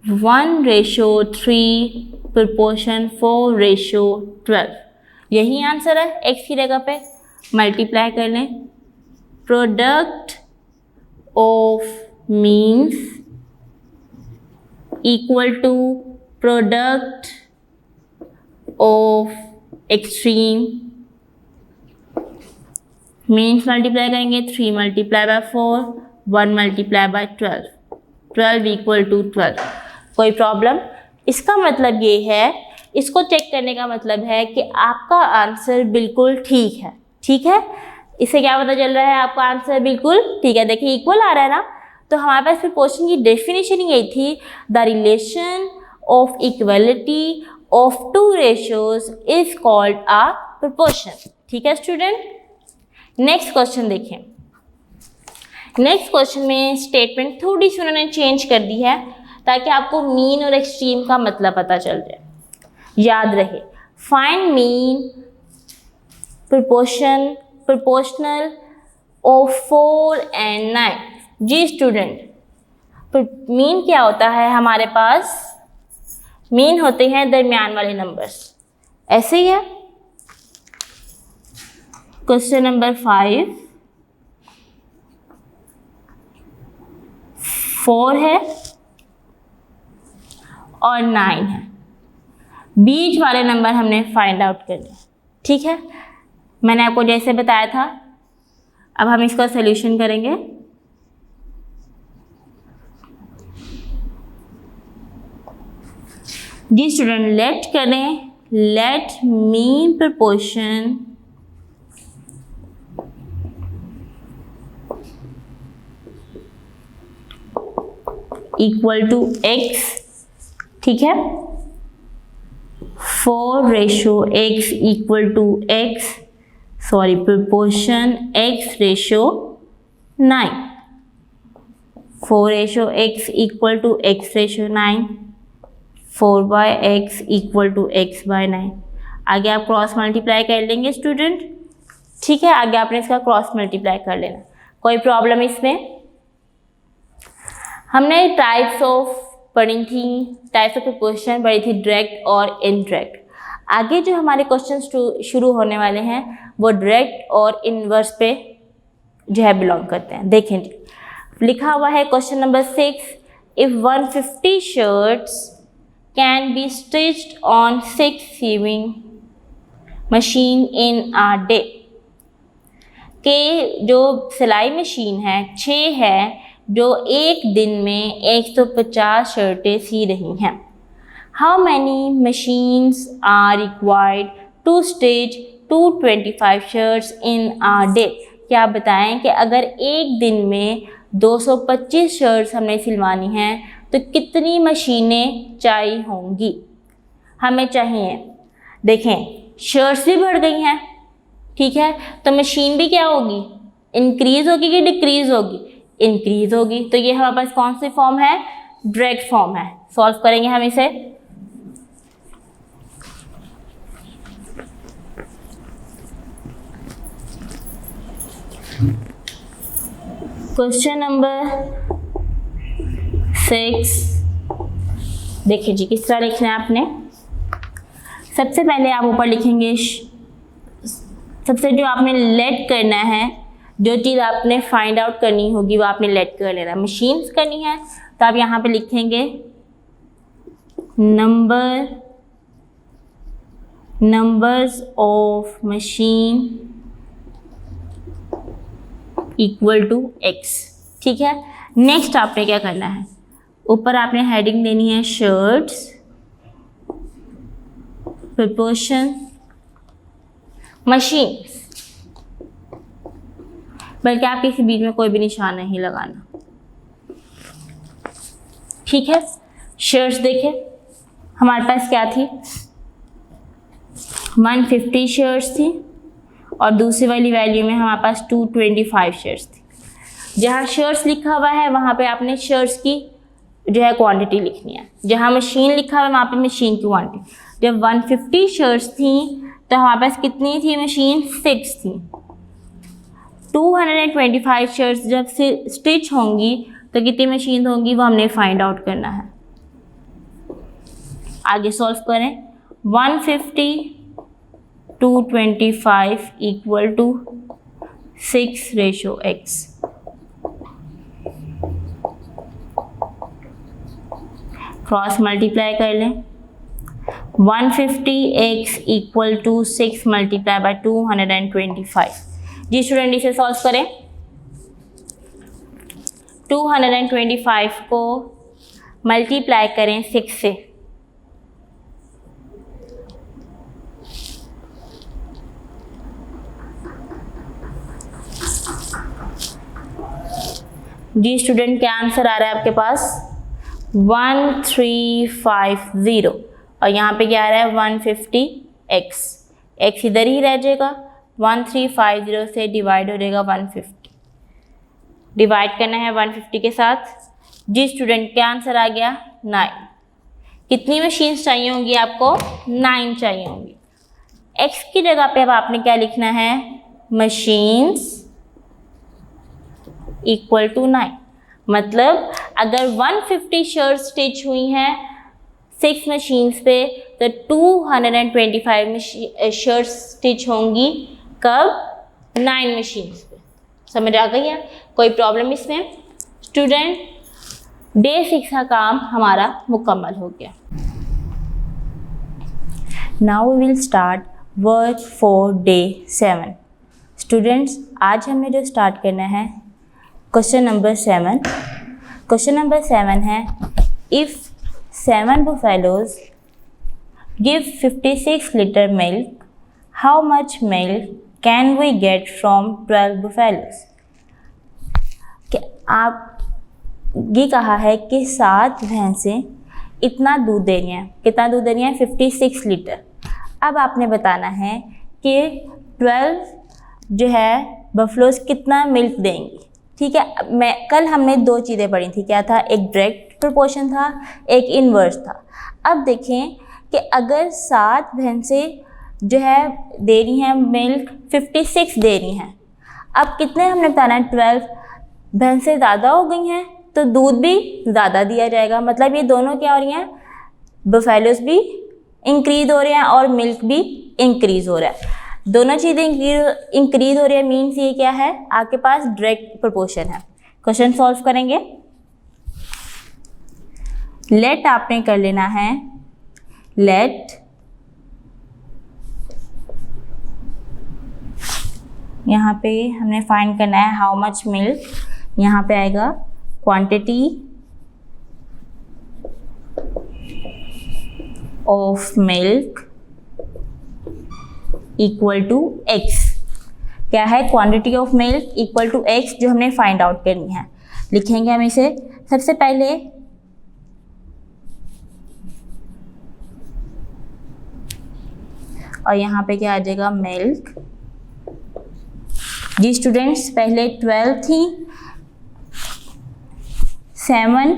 1:3 प्रोपोर्शन 4:12, यही आंसर है। x की जगह पे मल्टीप्लाई कर लें। Product of means equal to product of extreme, means multiply करेंगे 3 multiply by 4, 1 multiply by 12, 12 equal to 12। कोई प्रॉब्लम? इसका मतलब ये है, इसको चेक करने का मतलब है कि आपका आंसर बिल्कुल ठीक है। ठीक है, इससे क्या पता चल रहा है? आपका आंसर बिल्कुल ठीक है। देखिए इक्वल आ रहा है ना, तो हमारे पास प्रोपोर्शन की डेफिनेशन यही थी, the relation of equality of two ratios is called a proportion. ठीक है स्टूडेंट, नेक्स्ट क्वेश्चन देखें। नेक्स्ट क्वेश्चन में स्टेटमेंट थोड़ी सी उन्होंने चेंज कर दी है ताकि आपको मीन और एक्सट्रीम का मतलब पता चल जाए, याद रहे। Find mean proportional of 4 and 9। जी स्टूडेंट, मीन क्या होता है? हमारे पास मीन होते हैं दरमियान वाले नंबर्स, ऐसे ही है। क्वेश्चन नंबर 5, 4 है और 9 है, बीच वाले नंबर हमने फाइंड आउट करने। ठीक है, मैंने आपको जैसे बताया था। अब हम इसका सॉल्यूशन करेंगे। जी स्टूडेंट, लेट करें, let mean proportion equal to x। ठीक है, 4:x equal to x, sorry proportion x/9, 4:x equal to x/9, 4/x equal to x/9। आगे आप क्रॉस मल्टीप्लाई कर लेंगे स्टूडेंट। ठीक है, आगे आपने इसका क्रॉस मल्टीप्लाई कर लेना। कोई प्रॉब्लम इसमें? हमने टाइप्स ऑफ पढ़ी थी, टाइप्स ऑफ प्रोपोर्शन पढ़ी थी, डायरेक्ट और इनडायरेक्ट। आगे जो हमारे क्वेश्चन शुरू होने वाले हैं वो डायरेक्ट और इनवर्स पे जो है बिलोंग करते हैं। देखें जी, लिखा हुआ है question number 6, if 150 shirts can be stitched on 6 sewing machine in a day. के जो सिलाई मशीन है 6 है जो एक दिन में 150 शर्टें सी रही हैं। How many machines are required to stitch 225 shirts in a day. क्या बताएं कि अगर एक दिन में 225 शर्ट्स हमने सिलवानी हैं तो कितनी मशीनें चाहिए होंगी? हमें चाहिए, देखें शर्ट्स भी बढ़ गई हैं, ठीक है, तो मशीन भी क्या होगी? इंक्रीज होगी कि डिक्रीज होगी? इंक्रीज होगी। तो ये हमारे पास कौन सी फॉर्म है? डायरेक्ट फॉर्म है। सॉल्व करेंगे हम इसे। क्वेश्चन नंबर 6 देखिए जी, किस तरह लिखना है आपने। सबसे पहले आप ऊपर लिखेंगे, सबसे जो आपने लेट करना है, जो चीज़ आपने फाइंड आउट करनी होगी वो आपने लेट कर लेना। मशीन्स करनी है तो आप यहाँ पे लिखेंगे numbers of machine equal to x। ठीक है, नेक्स्ट आपने क्या करना है, ऊपर आपने हेडिंग देनी है शर्ट्स प्रोपोर्शन मशीन्स, बल्कि आप किसी बीच में कोई भी निशान नहीं लगाना। ठीक है, शर्ट्स देखें हमारे पास क्या थी, 150 शर्ट्स थी और दूसरी वाली वैल्यू में हमारे पास 225 शर्ट्स थी। जहाँ शर्ट्स लिखा हुआ है वहाँ पे आपने शर्ट्स की जो है क्वांटिटी लिखनी है, जहाँ मशीन लिखा हुआ है वहाँ पे मशीन की क्वांटिटी। जब 150 शर्ट्स थी तो हमारे पास कितनी थी मशीन? 6 थी। 225 शर्ट्स जब से स्टिच होंगी तो कितनी मशीन होंगी वो हमने फाइंड आउट करना है। आगे सॉल्व करें। 150 225 equal to 6/x। Cross multiply कर लें। 150x equal to 6 multiply by 225। जी स्टूडेंट इसे सॉल्व करें। 225 को मल्टीप्लाई करें 6 से। जी स्टूडेंट क्या आंसर आ रहा है आपके पास? 1350। और यहाँ पे क्या आ रहा है? 150x। x इधर ही रह जाएगा, 1350 से डिवाइड हो जाएगा 150। डिवाइड करना है 150 के साथ। जी स्टूडेंट क्या आंसर आ गया? 9। कितनी मशीन्स चाहिए होंगी आपको? 9 चाहिए होंगी। x की जगह पे अब आपने क्या लिखना है? Machines equal to 9। मतलब अगर 150 शर्ट स्टिच हुई हैं 6 मशीन्स पे, तो 225 शर्ट स्टिच होंगी कब? 9 मशीन्स पे। समझ आ गई है? कोई प्रॉब्लम इसमें? स्टूडेंट डे 6 का काम हमारा मुकम्मल हो गया। Now we will start work for day 7। Students आज हमने जो स्टार्ट करना है क्वेश्चन नंबर 7। क्वेश्चन नंबर 7 है, if 7 buffaloes give 56 liter milk, how much milk can we get from 12 buffaloes? आप ये कहा है कि 7 भैंसें इतना दूध दे रही हैं। कितना दूध दे रही हैं? 56 लीटर। अब आपने बताना है कि 12 जो है बफलोज कितना मिल्क देंगी। ठीक है, कल हमने 2 चीज़ें पढ़ी थी। क्या था? एक डायरेक्ट प्रोपोर्शन था, एक इनवर्स था। अब देखें कि अगर 7 भैंसें जो है दे रही हैं मिल्क 56 दे रही हैं, अब कितने हमने बताना है? 12 भैंसें ज़्यादा हो गई हैं तो दूध भी ज़्यादा दिया जाएगा। मतलब ये दोनों क्या हो रही हैं? बफेलोज भी इंक्रीज़ हो रहे हैं और मिल्क भी इंक्रीज़ हो रहा है। दोनों चीज़ें इंक्रीज़ हो रही है, मीन्स ये क्या है? आपके पास डायरेक्ट प्रोपोर्शन है। क्वेश्चन सॉल्व करेंगे। लेट आपने कर लेना है, लेट यहाँ पे हमने फाइंड करना है हाउ मच मिल्क। यहाँ पे आएगा quantity of milk equal to x। क्या है? Quantity of milk equal to x, जो हमने फाइंड आउट करनी है। लिखेंगे हम इसे। सबसे पहले और यहाँ पे क्या आ जाएगा? मिल्क। जी स्टूडेंट्स पहले 12 थी, 7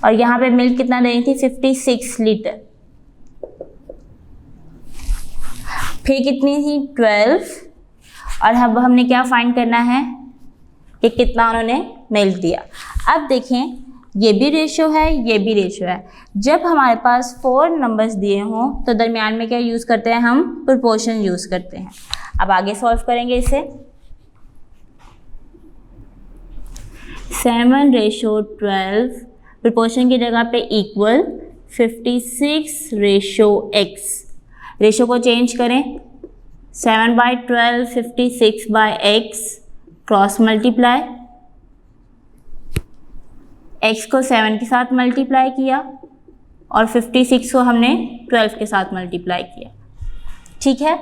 और यहाँ पे मिल्क कितना दे रही थी? 56 लीटर। फिर कितनी थी? 12। और अब हमने क्या फाइंड करना है कि कितना उन्होंने मिल्क दिया। अब देखें ये भी रेशो है, ये भी रेशो है। जब हमारे पास 4 नंबर्स दिए हों तो दरमियान में क्या यूज़ करते हैं? हम प्रोपोर्शन यूज़ करते हैं। अब आगे सॉल्व करेंगे इसे। 7:12 प्रोपोर्शन की जगह पे इक्वल 56:x। रेशो को चेंज करें। 7/12 56/x क्रॉस मल्टीप्लाई। x को 7 के साथ मल्टीप्लाई किया और 56 को हमने 12 के साथ मल्टीप्लाई किया। ठीक है,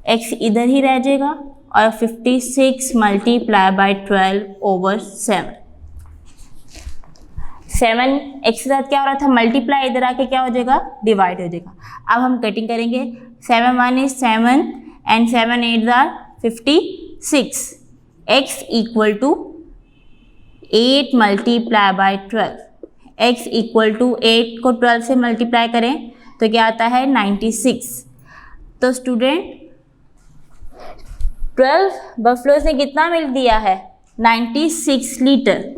x इधर ही रह जाएगा और 56 मल्टीप्लाई बाय 12/7। 7 x के साथ क्या हो रहा था? मल्टीप्लाई, इधर आके क्या हो जाएगा? डिवाइड हो जाएगा। अब हम कटिंग करेंगे। 7 1 is 7 and 7 8 are 56। x equal to 8 multiply by 12। x equal to 8 को 12 से मल्टीप्लाई करें तो क्या आता है? 96। तो स्टूडेंट 12 बफलोज ने कितना मिल्क दिया है? 96 लीटर।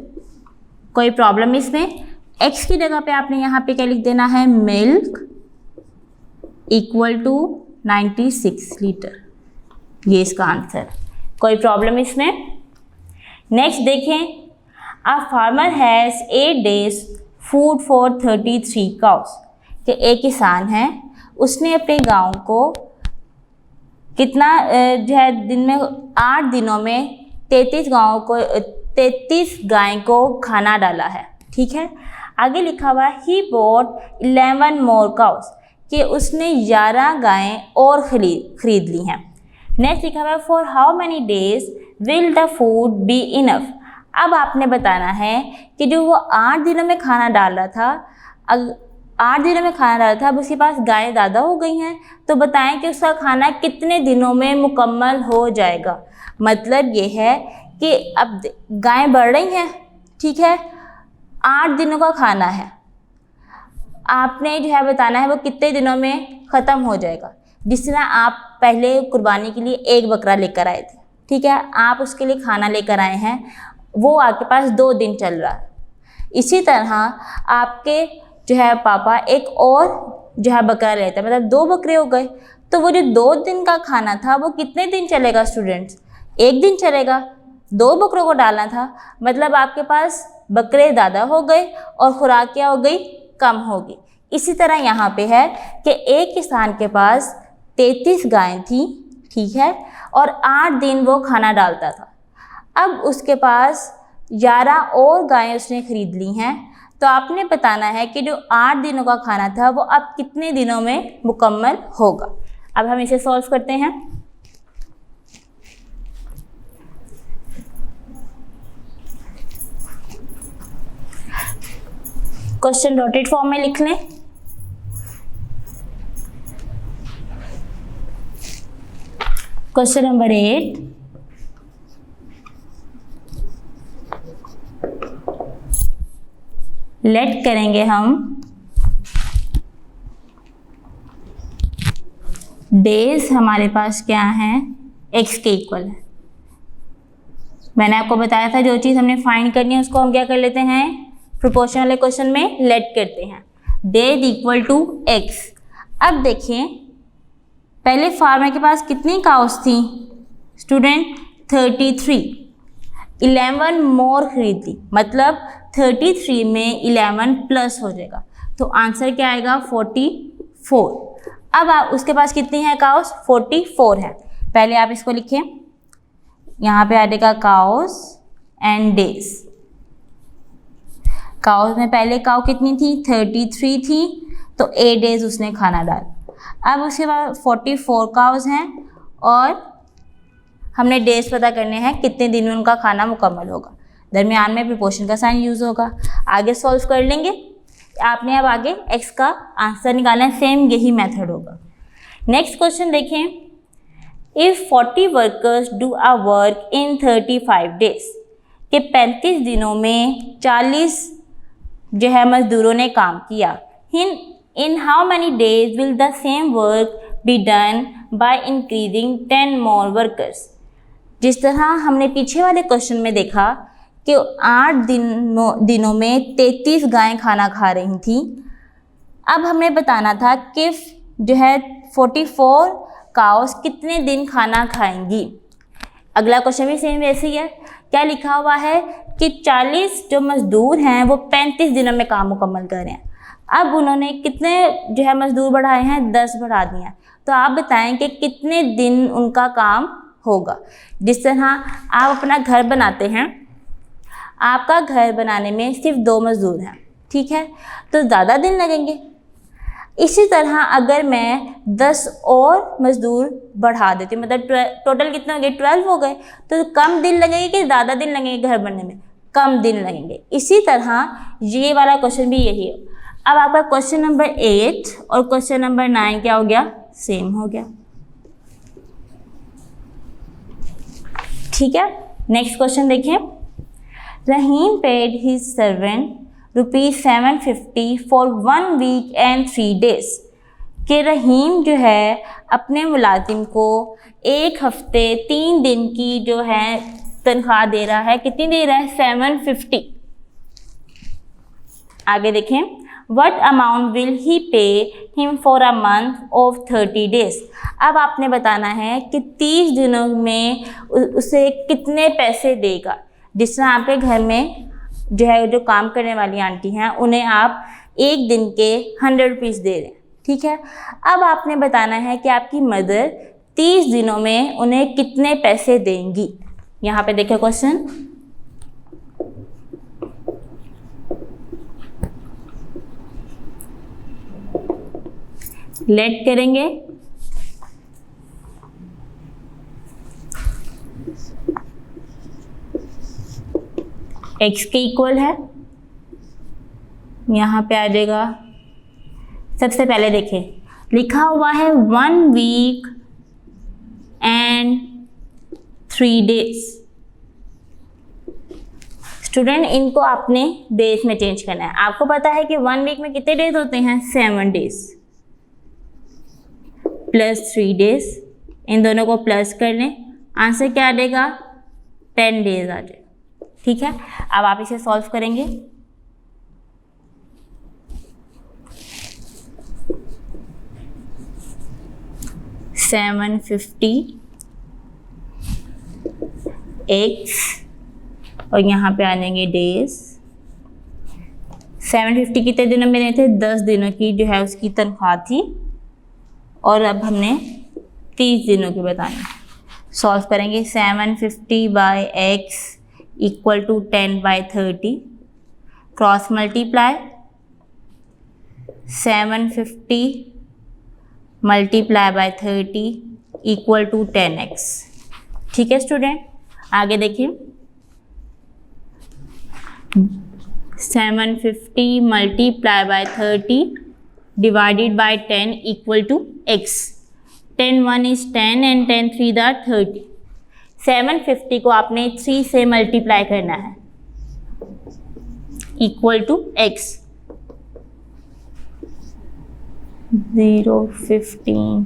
कोई प्रॉब्लम इसमें? x की जगह पे आपने यहाँ पे क्या लिख देना है? Milk equal to 96 litre. ये इसका आंसर। कोई प्रॉब्लम इसमें? नेक्स्ट देखें। A farmer has 8 days food for 33 cows, कि एक किसान है, उसने अपने गांव को कितना जो है दिन में 8 दिनों में 33 गाय को खाना डाला है। ठीक है, आगे लिखा हुआ है ही बॉट 11 मोर काउस, कि उसने 11 गायें और खरीद ली हैं। नेक्स्ट लिखा हुआ है for how many days will the food be enough. अब आपने बताना है कि जो वो 8 दिनों में खाना डाल रहा था, 8 दिनों में खाना डाला था, अब उसके पास गायें ज़्यादा हो गई हैं, तो बताएं कि उसका खाना कितने दिनों में मुकम्मल हो जाएगा। मतलब ये है कि अब गायें बढ़ रही हैं, ठीक है, 8 दिनों का खाना है, आपने जो है बताना है वो कितने दिनों में ख़त्म हो जाएगा। जिस तरह आप पहले कुर्बानी के लिए एक बकरा लेकर आए थे, ठीक है, आप उसके लिए खाना लेकर आए हैं, वो आपके पास 2 दिन चल रहा है। इसी तरह आपके जो है पापा एक और जो है बकरा लेते हैं, मतलब 2 बकरे हो गए, तो वो जो 2 दिन का खाना था वो कितने दिन चलेगा स्टूडेंट्स? 1 दिन चलेगा। 2 बकरों को डालना था, मतलब आपके पास बकरे ज़्यादा हो गए और खुराक क्या हो गई? कम होगी। इसी तरह यहाँ पे है कि एक किसान के पास 33 गायें थी, ठीक है, और 8 दिन वो खाना डालता था। अब उसके पास 11 और गायें उसने खरीद ली हैं, तो आपने बताना है कि जो 8 दिनों का खाना था वो अब कितने दिनों में मुकम्मल होगा। अब हम इसे सॉल्व करते हैं। क्वेश्चन डॉटेड फॉर्म में लिख लें। क्वेश्चन नंबर 8, लेट करेंगे हम डेज हमारे पास क्या है? x के इक्वल है। मैंने आपको बताया था जो चीज़ हमने फाइंड करनी है उसको हम क्या कर लेते हैं? प्रोपोर्शन वाले क्वेश्चन में लेट करते हैं। Days equal to x। अब देखें, पहले फार्मर के पास कितनी काउस थी स्टूडेंट? 33। 11 मोर खरीद ली, मतलब 33 में 11 प्लस हो जाएगा, तो आंसर क्या आएगा? 44। अब आप उसके पास कितनी है काउस? 44 है। पहले आप इसको लिखें, यहाँ पे आ जाएगा काउस एंड डेज। काउस में पहले काउ कितनी थी? 33 थी, तो 8 डेज उसने खाना डाला। अब उसके बाद 44 काउस हैं और हमने डेज पता करने हैं कितने दिन में उनका खाना मुकम्मल होगा। दरमियान में प्रोपोर्शन का साइन यूज़ होगा। आगे सॉल्व कर लेंगे। आपने अब आगे x का आंसर निकालना है, सेम यही मेथड होगा। नेक्स्ट क्वेश्चन देखें, if 40 workers do a work in 35 days, के 35 दिनों में 40 जो है मजदूरों ने काम किया। In how many days will the same work be done by increasing 10 more workers. जिस तरह हमने पीछे वाले क्वेश्चन में देखा कि 8 दिनों में 33 गायें खाना खा रही थी, अब हमें बताना था कि जो है 44 काउस कितने दिन खाना खाएंगी। अगला क्वेश्चन भी सेम वैसे ही है। क्या लिखा हुआ है कि 40 जो मज़दूर हैं वो 35 दिनों में काम मुकम्मल कर रहे हैं। अब उन्होंने कितने जो है मज़दूर बढ़ाए हैं? 10 बढ़ा दिए हैं। तो आप बताएं कि कितने दिन उनका काम होगा। जिस तरह आप अपना घर बनाते हैं, आपका घर बनाने में सिर्फ 2 मज़दूर हैं, ठीक है, तो ज़्यादा दिन लगेंगे। इसी तरह अगर मैं 10 और मज़दूर बढ़ा देती हूँ, मतलब टोटल कितने हो गए? 12 हो गए, तो कम दिन लगेंगे कि ज़्यादा दिन लगेंगे घर बनने में? कम दिन लगेंगे। इसी तरह ये वाला क्वेश्चन भी यही है। अब आपका क्वेश्चन नंबर 8 और क्वेश्चन नंबर 9 क्या हो गया? सेम हो गया, ठीक है। नेक्स्ट क्वेश्चन देखिए, Rahim paid his servant ₹750 for 1 week and 3 days, कि रहीम जो है अपने मुलाजिम को 1 हफ्ते 3 दिन की जो है तनख्वाह दे रहा है। कितनी दे रहा है? 750। आगे देखें, what amount will he pay him for a month of 30 days. अब आपने बताना है कि 30 दिनों में उसे कितने पैसे देगा। जिस तरह आपके घर में जो है जो काम करने वाली आंटी हैं उन्हें आप एक दिन के 100 रुपीज़ दे रहे हैं, ठीक है। अब आपने बताना है कि आपकी मदर 30 दिनों में उन्हें कितने पैसे देंगी। यहाँ पे देखिए क्वेश्चन, लेट करेंगे, x के इक्वल है, यहाँ पे आ जाएगा। सबसे पहले देखें लिखा हुआ है 1 वीक एंड 3 डेज। स्टूडेंट इनको आपने डेज में चेंज करना है। आपको पता है कि 1 वीक में कितने डेज होते हैं, 7 डेज प्लस 3 डेज, इन दोनों को प्लस कर लें, आंसर क्या आ जाएगा, 10 डेज आ जाएगा, ठीक है। अब आप इसे सॉल्व करेंगे, $750 x और यहाँ पे आ जाएंगे डेज। 750 कितने दिनों में देते थे, 10 दिनों की जो है उसकी तनख्वाह थी, और अब हमने 30 दिनों की बतानी। सॉल्व करेंगे, 750 by x equal to 10 by 30, cross multiply, 750 multiply by 30 equal to 10x, ठीक है स्टूडेंट। आगे देखिए, 750 multiply by 30 divided by 10 equal to x। 10 1 is 10 and 10 3 the 30। 750 को आपने 3 से मल्टीप्लाई करना है इक्वल टू x। 0 15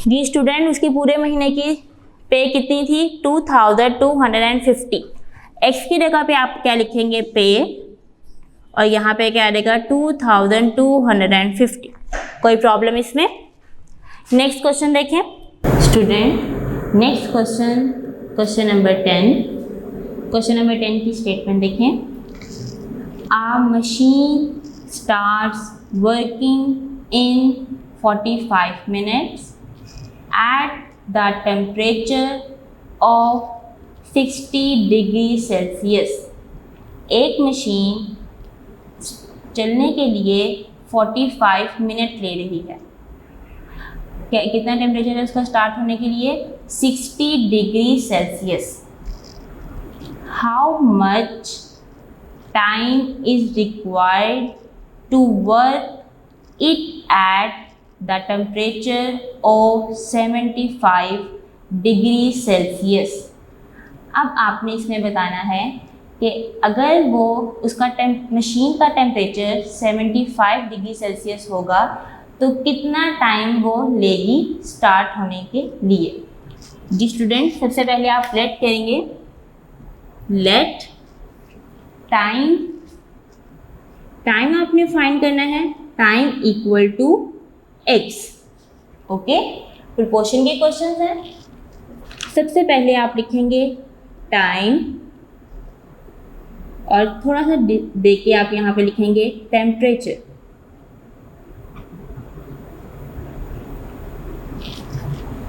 जी स्टूडेंट, उसकी पूरे महीने की पे कितनी थी, 2250। x की जगह पे आप क्या लिखेंगे, पे, और यहाँ पे क्या आएगा 2250। कोई प्रॉब्लम इसमें। नेक्स्ट क्वेश्चन देखें student, next question, question number 10। Question number 10 की स्टेटमेंट देखें, a machine starts working in 45 minutes at the temperature of 60 degree Celsius. एक मशीन चलने के लिए 45 मिनट ले रही है। कितना टेम्परेचर है उसका स्टार्ट होने के लिए, 60 degree Celsius. How much time is required to work it at the temperature of 75 degree Celsius. अब आपने इसमें बताना है कि अगर वो उसका मशीन का टेम्परेचर 75 डिग्री सेल्सियस होगा तो कितना टाइम वो लेगी स्टार्ट होने के लिए। जी स्टूडेंट, सबसे पहले आप लेट करेंगे, लेट टाइम, टाइम आपने फाइंड करना है, time equal to x, okay. Proportion के क्वेश्चन हैं। सबसे पहले आप लिखेंगे टाइम और थोड़ा सा देके आप यहाँ पे लिखेंगे टेम्परेचर।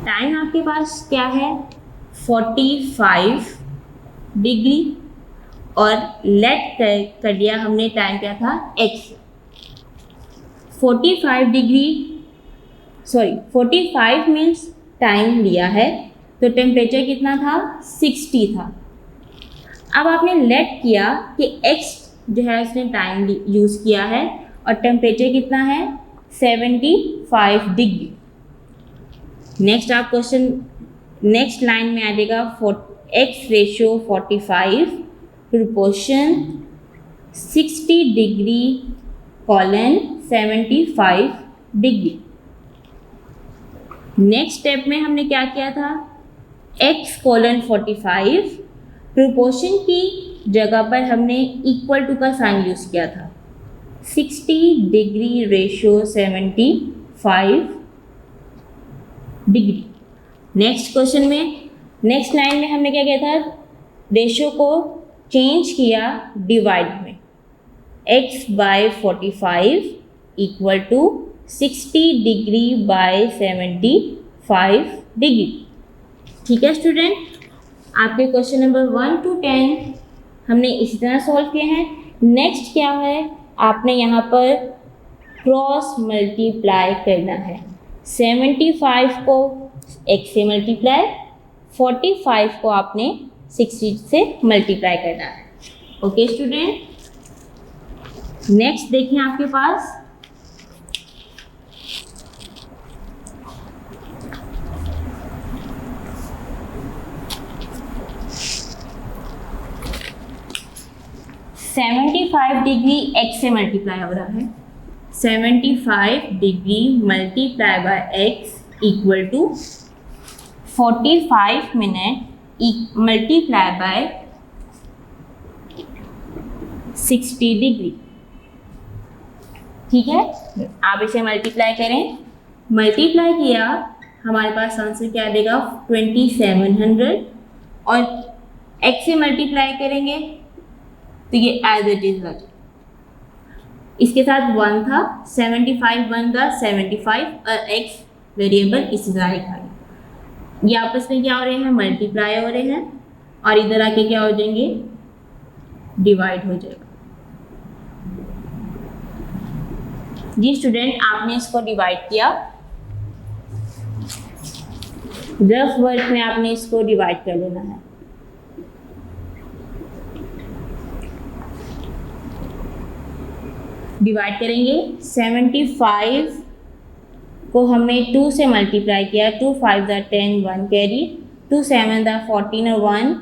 टाइम आपके पास क्या है, 45 डिग्री, और लेट कर दिया हमने, टाइम क्या था, x। 45 मीन्स टाइम लिया है, तो टेम्परेचर कितना था, 60 था। अब आपने लेट किया कि x जो है उसने टाइम यूज़ किया है और टेम्परेचर कितना है, 75 डिग्री। नेक्स्ट आप क्वेश्चन नेक्स्ट लाइन में आ जाएगा x ratio 45 proportion 60 degree colon 75 degree. Next step में हमने क्या किया था, x कॉलन 45 प्रोपोर्शन की जगह पर हमने इक्वल टू का साइन यूज़ किया था, 60 degree ratio 75 degree. Next question में, नेक्स्ट लाइन में हमने क्या किया था, रेशियो को चेंज किया डिवाइड में, x by 45 equal to 60 degree by 75 degree. ठीक है स्टूडेंट, आपके क्वेश्चन नंबर 1 to 10 हमने इसी तरह सॉल्व किए हैं। नेक्स्ट क्या है, आपने यहाँ पर क्रॉस मल्टीप्लाई करना है। 75 को x से मल्टीप्लाई, 45 को आपने 60 से मल्टीप्लाई करना है। ओके स्टूडेंट, नेक्स्ट देखिए आपके पास डिग्री x से मल्टीप्लाई हो रहा है। 75 degree multiply by x equal to 45 minute multiply by 60 degree. ठीक है, आप इसे मल्टीप्लाई करें, मल्टीप्लाई किया हमारे पास आंसर क्या देगा 2700, और x से मल्टीप्लाई करेंगे तो ये एज इट इज लगे, इसके साथ 1 था, 75 1 का 75 और x वेरिएबल इसी तरह लिखा है। ये आपस में क्या हो रहे हैं, मल्टीप्लाई हो रहे हैं, और इधर आके क्या हो जाएंगे, डिवाइड हो जाएगा। जी स्टूडेंट, आपने इसको डिवाइड किया, रफ वर्क में आपने इसको डिवाइड कर लेना है। डिवाइड करेंगे, 75 को हमने 2 से मल्टीप्लाई किया, 2 5 10 1 कैरी, 2 7 14 और 1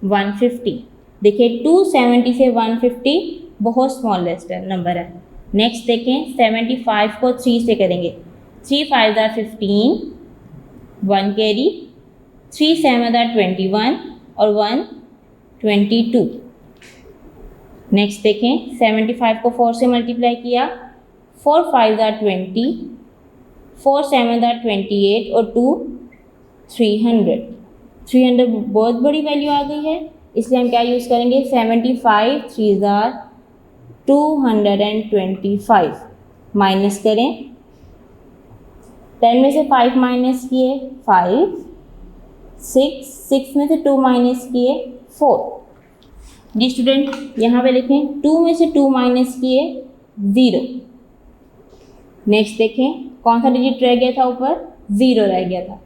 150। देखिए 270 से 150 बहुत स्मॉलेस्ट नंबर है। नेक्स्ट देखें, 75 को 3 से करेंगे, 3 5 15 1 कैरी, 3 7 21 और 1 22। नेक्स्ट देखें, 75 को 4 से मल्टीप्लाई किया, 4 5 20, 4 7 28 और 2 300। 300 बहुत बड़ी वैल्यू आ गई है, इसलिए हम क्या यूज़ करेंगे, 75 3 225 माइनस करें, 10 में से 5 माइनस किए 5, 6 में से 2 माइनस किए 4। जी स्टूडेंट, यहाँ पे लिखें 2 में से 2 माइनस किए 0। नेक्स्ट देखें कौन सा डिजिट रह गया था, ऊपर 0 रह गया था,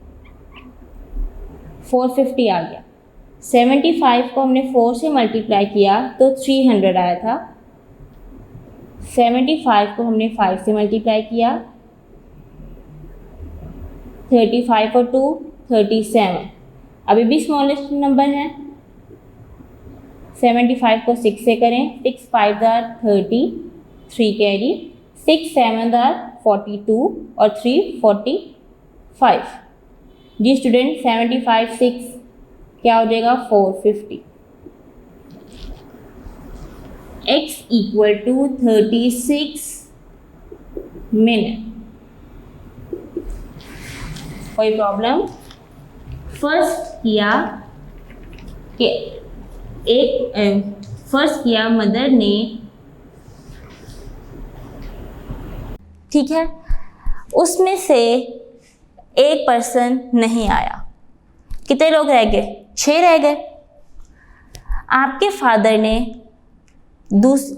450 आ गया। 75 को हमने 4 से मल्टीप्लाई किया तो 300 आया था, 75 को हमने 5 से मल्टीप्लाई किया, 35 और 2 37, अभी भी स्मॉलेस्ट नंबर है। 75 को 6 से करें, 6 5 30, 3 कैरी, 6 7 42 और 3 45। जी स्टूडेंट, 75 6 क्या हो जाएगा 450। x equal to 36 minute. कोई प्रॉब्लम? फर्स्ट किया कि फर्स्ट किया मदर ने, ठीक है, उसमें से एक पर्सन नहीं आया, कितने लोग रह गए, 6 रह गए। आपके फादर ने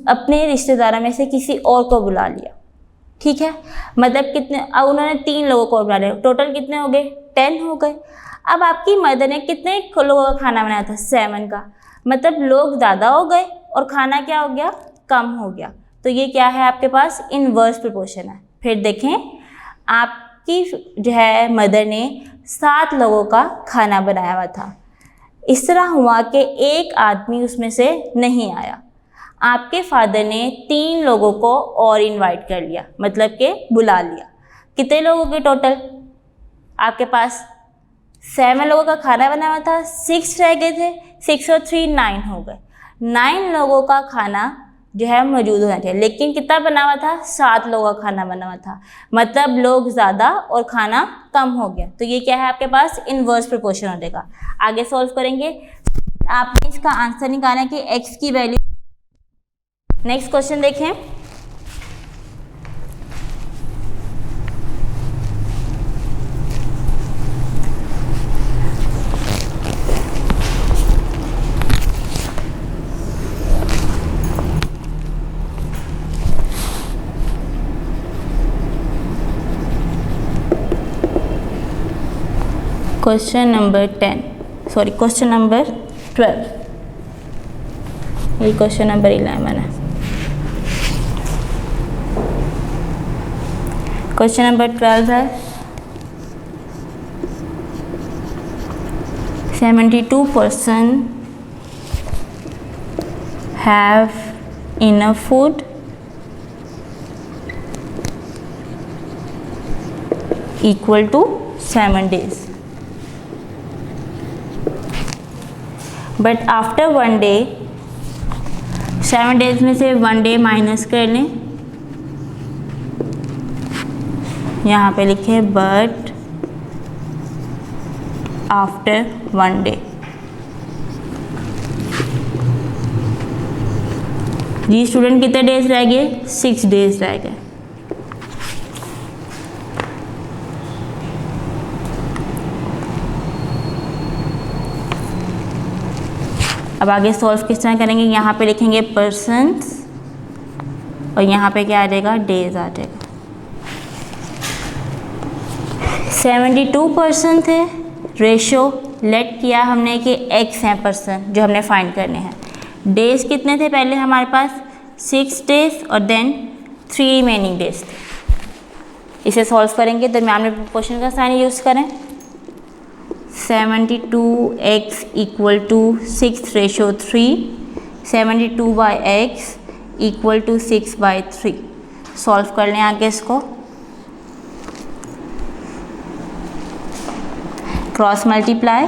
अपने रिश्तेदारों में से किसी और को बुला लिया, ठीक है, मतलब कितने, अब उन्होंने 3 लोगों को बुला लिया, टोटल कितने हो गए, 10 हो गए। अब आपकी मदर ने कितने लोगों का खाना बनाया था, 7 का, मतलब लोग ज़्यादा हो गए और खाना क्या हो गया, कम हो गया। तो ये क्या है, आपके पास इनवर्स प्रोपोर्शन है। फिर देखें, आपकी जो है मदर ने 7 लोगों का खाना बनाया हुआ था, इस तरह हुआ कि एक आदमी उसमें से नहीं आया। आपके फादर ने 3 लोगों को और इनवाइट कर लिया, मतलब कि बुला लिया। कितने लोगों के टोटल, आपके पास 7 लोगों का खाना बना हुआ था, 6 रह गए थे, 6 और 3 9 हो गए। 9 लोगों का खाना जो है मौजूद होना चाहिए। लेकिन कितना बना हुआ था, 7 लोगों का खाना बना हुआ था, मतलब लोग ज़्यादा और खाना कम हो गया। तो ये क्या है आपके पास, इनवर्स प्रोपोर्शन हो जाएगा। आगे सॉल्व करेंगे, आपने इसका आंसर निकालना है कि x की वैल्यू। नेक्स्ट क्वेश्चन देखें, क्वेश्चन नंबर 12, ये क्वेश्चन नंबर 11 है। क्वेश्चन नंबर 12 है, 72% have enough food equal to 7 days. But after 1 day, 7 days में से 1 डे माइनस कर लें, यहाँ पे लिखे बट आफ्टर 1 डे। जी स्टूडेंट कितने डेज रह गए, 6 डेज रह गए। अब आगे सॉल्व किस तरह करेंगे, यहाँ पे लिखेंगे पर्सन्स और यहाँ पे क्या आ जाएगा, डेज आ जाएगा। 72% थे, रेशो लेट किया हमने कि x है पर्सन जो हमने फाइंड करने हैं। डेज कितने थे पहले हमारे पास, 6 डेज और देन 3 रिमेनिंग डेज थे। इसे सॉल्व करेंगे, दरम्यान में प्रोपोर्शन का साइन यूज़ करें। 72x equal to 6 ratio 3, 72/x equal to 6/3। सॉल्व कर लें आगे इसको, cross multiply,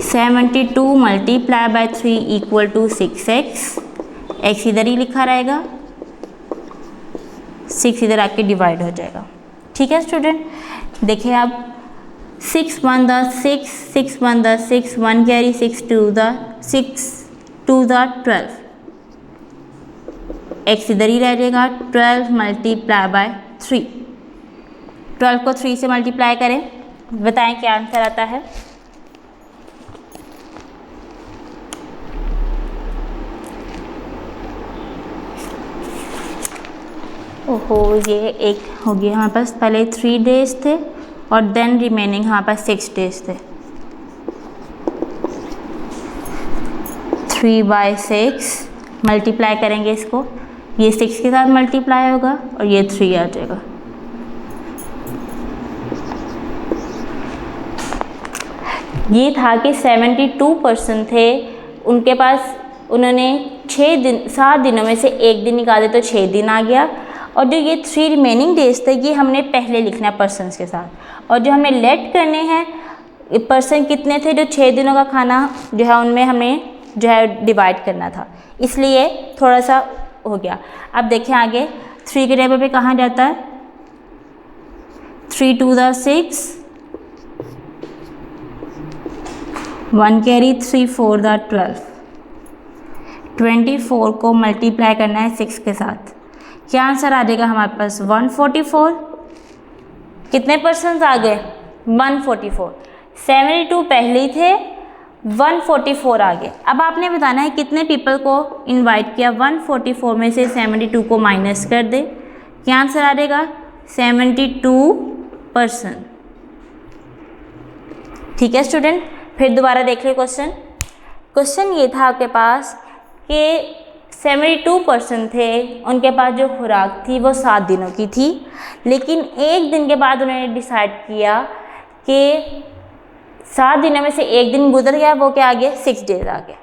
72 multiply by 3 equal to 6x, x इधर ही लिखा रहेगा, 6 इधर आके डिवाइड हो जाएगा। ठीक है स्टूडेंट, देखिए आप 6 1 the 6, 6 1 the 6, 1 carry 6 2 the 12, x इधर ही रह जाएगा, 12 मल्टीप्लाई बाय 3, 12 को 3 से मल्टीप्लाई करें, बताएं क्या आंसर आता है। ओहो, ये एक हो गया हमारे पास, पहले 3 डेज थे और देन रिमेनिंग हमारे पास 6 डेज थे। 3/6 मल्टीप्लाई करेंगे इसको, ये 6 के साथ मल्टीप्लाई होगा और ये 3 आ जाएगा। ये था कि 72% थे, उनके पास उन्होंने 7 दिनों में से 1 दिन निकाले तो 6 दिन आ गया। और जो ये 3 रिमेनिंग डेज थे ये हमने पहले लिखना है पर्सनस के साथ, और जो हमें लेट करने हैं पर्सन कितने थे, जो 6 दिनों का खाना जो है उनमें हमें जो है डिवाइड करना था, इसलिए थोड़ा सा हो गया। अब देखें आगे 3 के टेबल पे कहाँ जाता है, 3 2 the 6, 1 कैरी 3 4 the 12, 24 को मल्टीप्लाई करना है 6 के साथ, क्या आंसर आ जाएगा हमारे पास 144। कितने पर्सन आ गए, 144, 72 पहले ही थे, 144 आ गए। अब आपने बताना है कितने पीपल को इनवाइट किया, 144 में से 72 को माइनस कर दे, क्या आंसर आ जाएगा 72%। ठीक है स्टूडेंट, फिर दोबारा देख ले क्वेश्चन ये था आपके पास कि 72% थे, उनके पास जो खुराक थी वो 7 दिनों की थी, लेकिन 1 दिन के बाद उन्होंने डिसाइड किया कि 7 दिनों में से 1 दिन गुजर गया, वो क्या आ गया 6 डेज आ गए।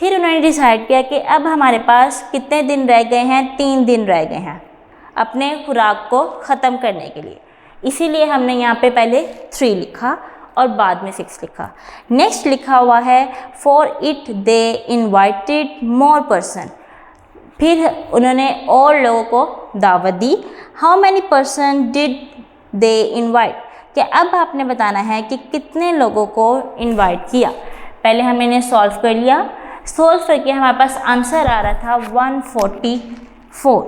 फिर उन्होंने डिसाइड किया कि अब हमारे पास कितने दिन रह गए हैं, 3 दिन रह गए हैं अपने खुराक को ख़त्म करने के लिए, इसीलिए हमने यहाँ पे पहले 3 लिखा और बाद में 6 लिखा। नेक्स्ट लिखा हुआ है for it they invited more person, फिर उन्होंने और लोगों को दावत दी। How many person did they invite, कि अब आपने बताना है कि कितने लोगों को इनवाइट किया। पहले हमने इन्हें सॉल्व कर लिया, सॉल्व करके हमारे पास आंसर आ रहा था 144।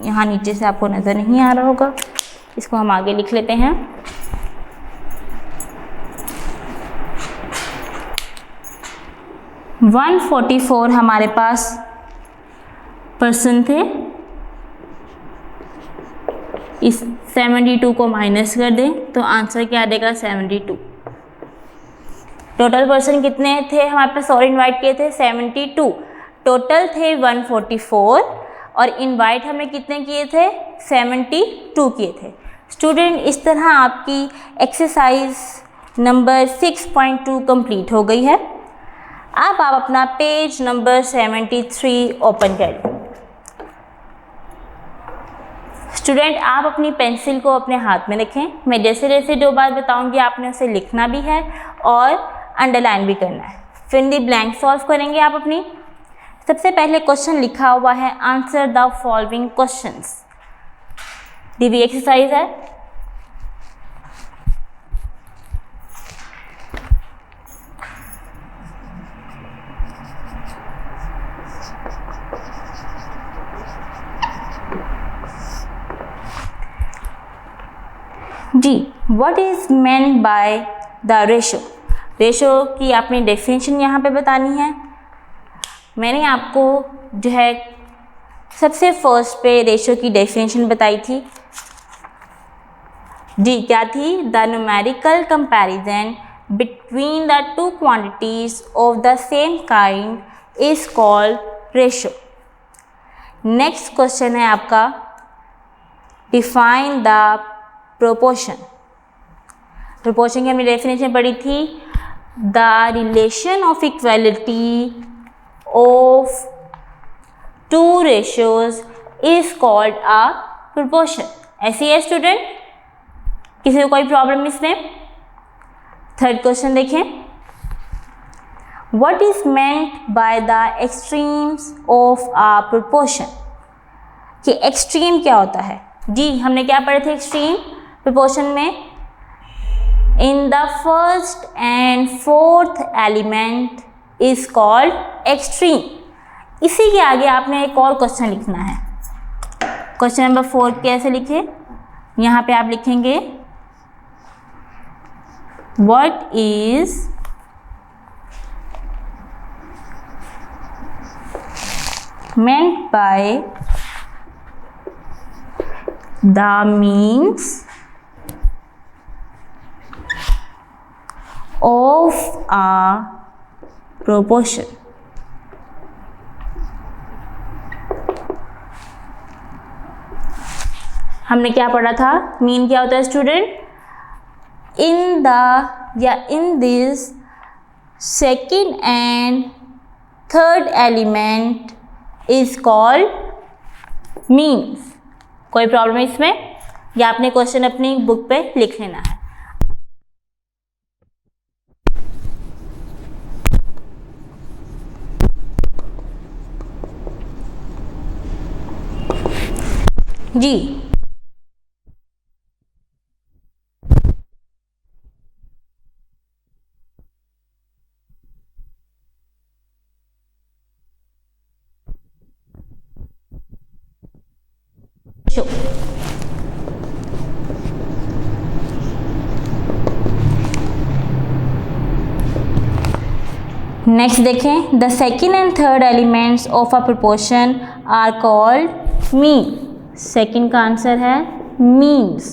यहाँ नीचे से आपको नज़र नहीं आ रहा होगा, इसको हम आगे लिख लेते हैं। वन 144 हमारे पास पर्सन थे। इस 72 को माइनस कर दें तो आंसर क्या आ जाएगा 72। टोटल पर्सन कितने थे हमारे पास और इनवाइट किए थे 72। टोटल थे 144 और इनवाइट हमने कितने किए थे 72 किए थे। स्टूडेंट, इस तरह आपकी एक्सरसाइज नंबर 6.2 कंप्लीट हो गई है। अब आप अपना पेज नंबर 73 ओपन कर लें। स्टूडेंट, आप अपनी पेंसिल को अपने हाथ में रखें। मैं जैसे जैसे जो बात बताऊंगी आपने उसे लिखना भी है और अंडरलाइन भी करना है। फिर दी ब्लैंक सॉल्व करेंगे आप अपनी। सबसे पहले क्वेश्चन लिखा हुआ है आंसर द फॉलोइंग क्वेश्चंस। दी भी एक्सरसाइज है। जी, what is meant by the ratio. Ratio की आपने डेफिनेशन यहाँ पे बतानी है। मैंने आपको जो है सबसे फर्स्ट पे रेशो की डेफिनेशन बताई थी। जी क्या थी? The numerical comparison between the two quantities of the same kind is called ratio. Next question है आपका डिफाइन द प्रोपोर्शन। प्रोपोर्शन की हमने डेफिनेशन पढ़ी थी। The relation of equality of two ratios is called a proportion. ऐसी है student? किसी को कोई प्रॉब्लम इसमें? थर्ड क्वेश्चन देखें। What is meant by the extremes of a proportion, कि एक्सट्रीम क्या होता है? जी हमने क्या पढ़े थे एक्सट्रीम प्रोपोर्शन में? In the first and fourth element is called extreme. इसी के आगे आपने एक और क्वेश्चन लिखना है। क्वेश्चन नंबर 4 कैसे लिखे? यहाँ पे आप लिखेंगे what is meant by the means of a proportion। हमने क्या पढ़ा था? मीन क्या होता है स्टूडेंट? इन द या in this second and third element is called means. कोई प्रॉब्लम है इसमें? या आपने क्वेश्चन अपनी बुक पे लिख लेना है। जी नेक्स्ट देखें। The second and third elements of a proportion are called mean. Second का आंसर है मीन्स।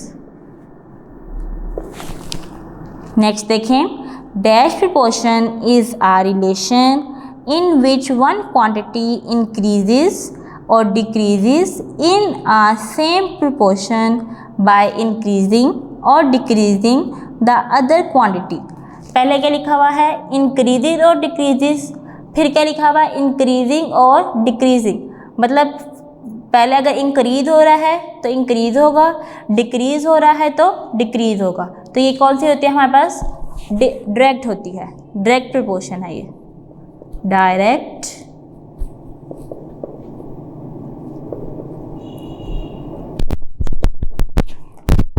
नेक्स्ट देखें। Dash proportion is a relation in which one quantity increases or decreases in a same proportion by increasing or decreasing the other quantity। पहले क्या लिखा हुआ है? increases और decreases। फिर क्या लिखा हुआ है? increasing और decreasing। मतलब पहले अगर इंक्रीज हो रहा है तो इंक्रीज होगा, डिक्रीज हो रहा है तो डिक्रीज होगा। तो ये कौन सी होती है हमारे पास? डायरेक्ट होती है। डायरेक्ट प्रोपोर्शन है ये, डायरेक्ट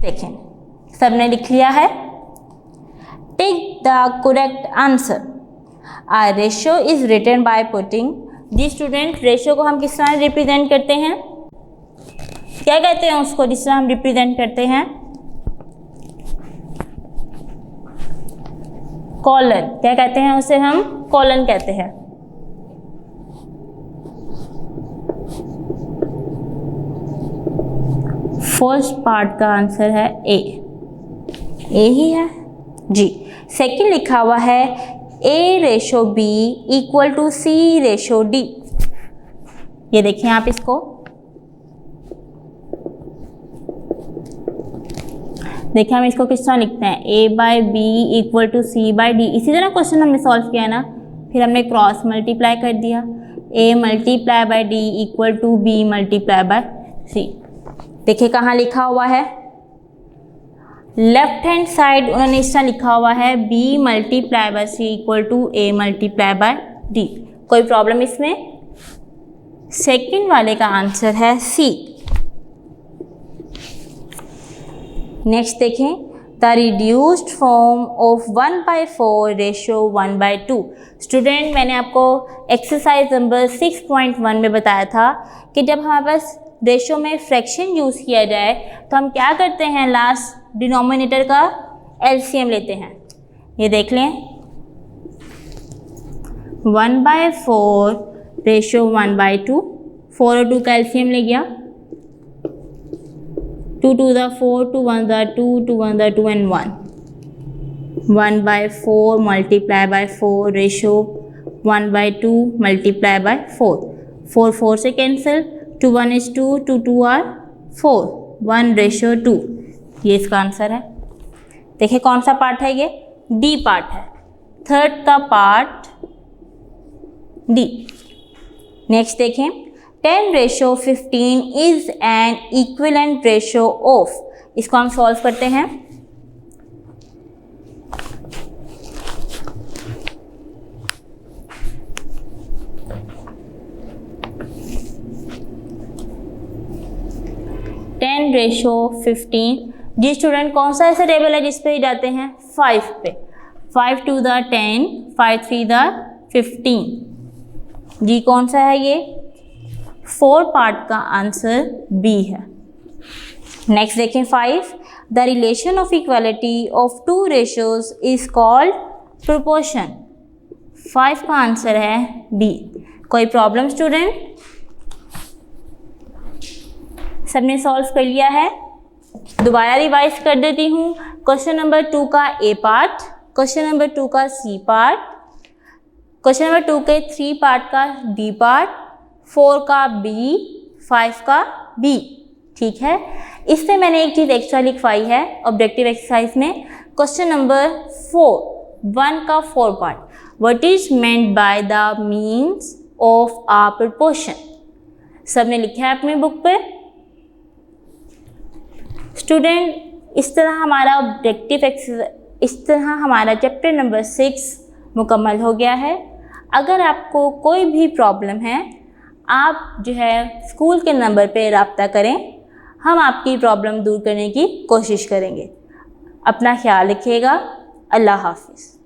देखें, सबने लिख लिया है। Tick the correct answer. A ratio is written by putting. जी स्टूडेंट, रेशो को हम किस तरह रिप्रेजेंट करते हैं? क्या कहते हैं उसको जिस तरह हम रिप्रेजेंट करते हैं? कॉलन। क्या कहते हैं उसे? हम कॉलन कहते हैं। फर्स्ट पार्ट का आंसर है ए। ए ही है जी। सेकंड लिखा हुआ है A ratio B equal to C ratio D. ये देखिए आप इसको, देखिए हम इसको किस तरह लिखते हैं? A by B equal to C by D. इसी तरह क्वेश्चन हमने सॉल्व किया ना, फिर हमने क्रॉस मल्टीप्लाई कर दिया। A multiply by D equal to B multiply by C. देखिए कहाँ लिखा हुआ है? लेफ्ट हैंड साइड उन्होंने इस तरह लिखा हुआ है b multiply by c equal to a multiply by d. कोई प्रॉब्लम इसमें? सेकंड वाले का आंसर है सी। नेक्स्ट देखें, the reduced form of 1/4 ratio 1/2। Student, मैंने आपको एक्सरसाइज नंबर 6.1 में बताया था कि जब हमारे पास रेशो में फ्रैक्शन यूज़ किया जाए तो हम क्या करते हैं? लास्ट डिनोमिनेटर का एलसीएम लेते हैं। ये देख लें, 1/4 रेशो 1/2, 4 और 2 का एलसीएम ले गया, 2 2 the 4, 2 1 the 2, 2 1 the 2 and 1। 1/4 multiply by 4 ratio 1/2 multiply by 4। 4 4 से कैंसिल, 2 1 is 2, 2 2 are 4, 1 रेशो 2। ये इसका आंसर है। देखिए कौन सा पार्ट है? ये डी पार्ट है, थर्ड का पार्ट डी। नेक्स्ट देखें, 10/15 is an equivalent ratio of. इसको हम सॉल्व करते हैं। Ten ratio 15। जी स्टूडेंट, कौन सा ऐसा टेबल है जिस पे जाते हैं? 5 पे। 5 2 द 10, 5 3 द 15। जी कौन सा है ये? 4 पार्ट का आंसर बी है। नेक्स्ट देखें 5, the relation of equality of 2 ratios is called proportion. 5 का आंसर है बी। कोई प्रॉब्लम स्टूडेंट? सबने सॉल्व कर लिया है? दोबारा रिवाइज कर देती हूँ। क्वेश्चन नंबर 2 का ए पार्ट, क्वेश्चन नंबर 2 का सी पार्ट, क्वेश्चन नंबर 2 के 3 पार्ट का डी पार्ट, 4 का बी, 5 का बी। ठीक है, इससे मैंने एक चीज़ एक्स्ट्रा लिखवाई है ऑब्जेक्टिव एक्सरसाइज में। क्वेश्चन नंबर 4, 1 का 4 part, what is meant by the means of a proportion. सबने लिखा है अपनी बुक पे? स्टूडेंट, इस तरह हमारा ऑब्जेक्टिव एक्सरसाइज, इस तरह हमारा चैप्टर नंबर 6 मुकम्मल हो गया है। अगर आपको कोई भी प्रॉब्लम है, आप जो है स्कूल के नंबर पे रब्ता करें, हम आपकी प्रॉब्लम दूर करने की कोशिश करेंगे। अपना ख्याल रखिएगा। अल्लाह हाफिज़।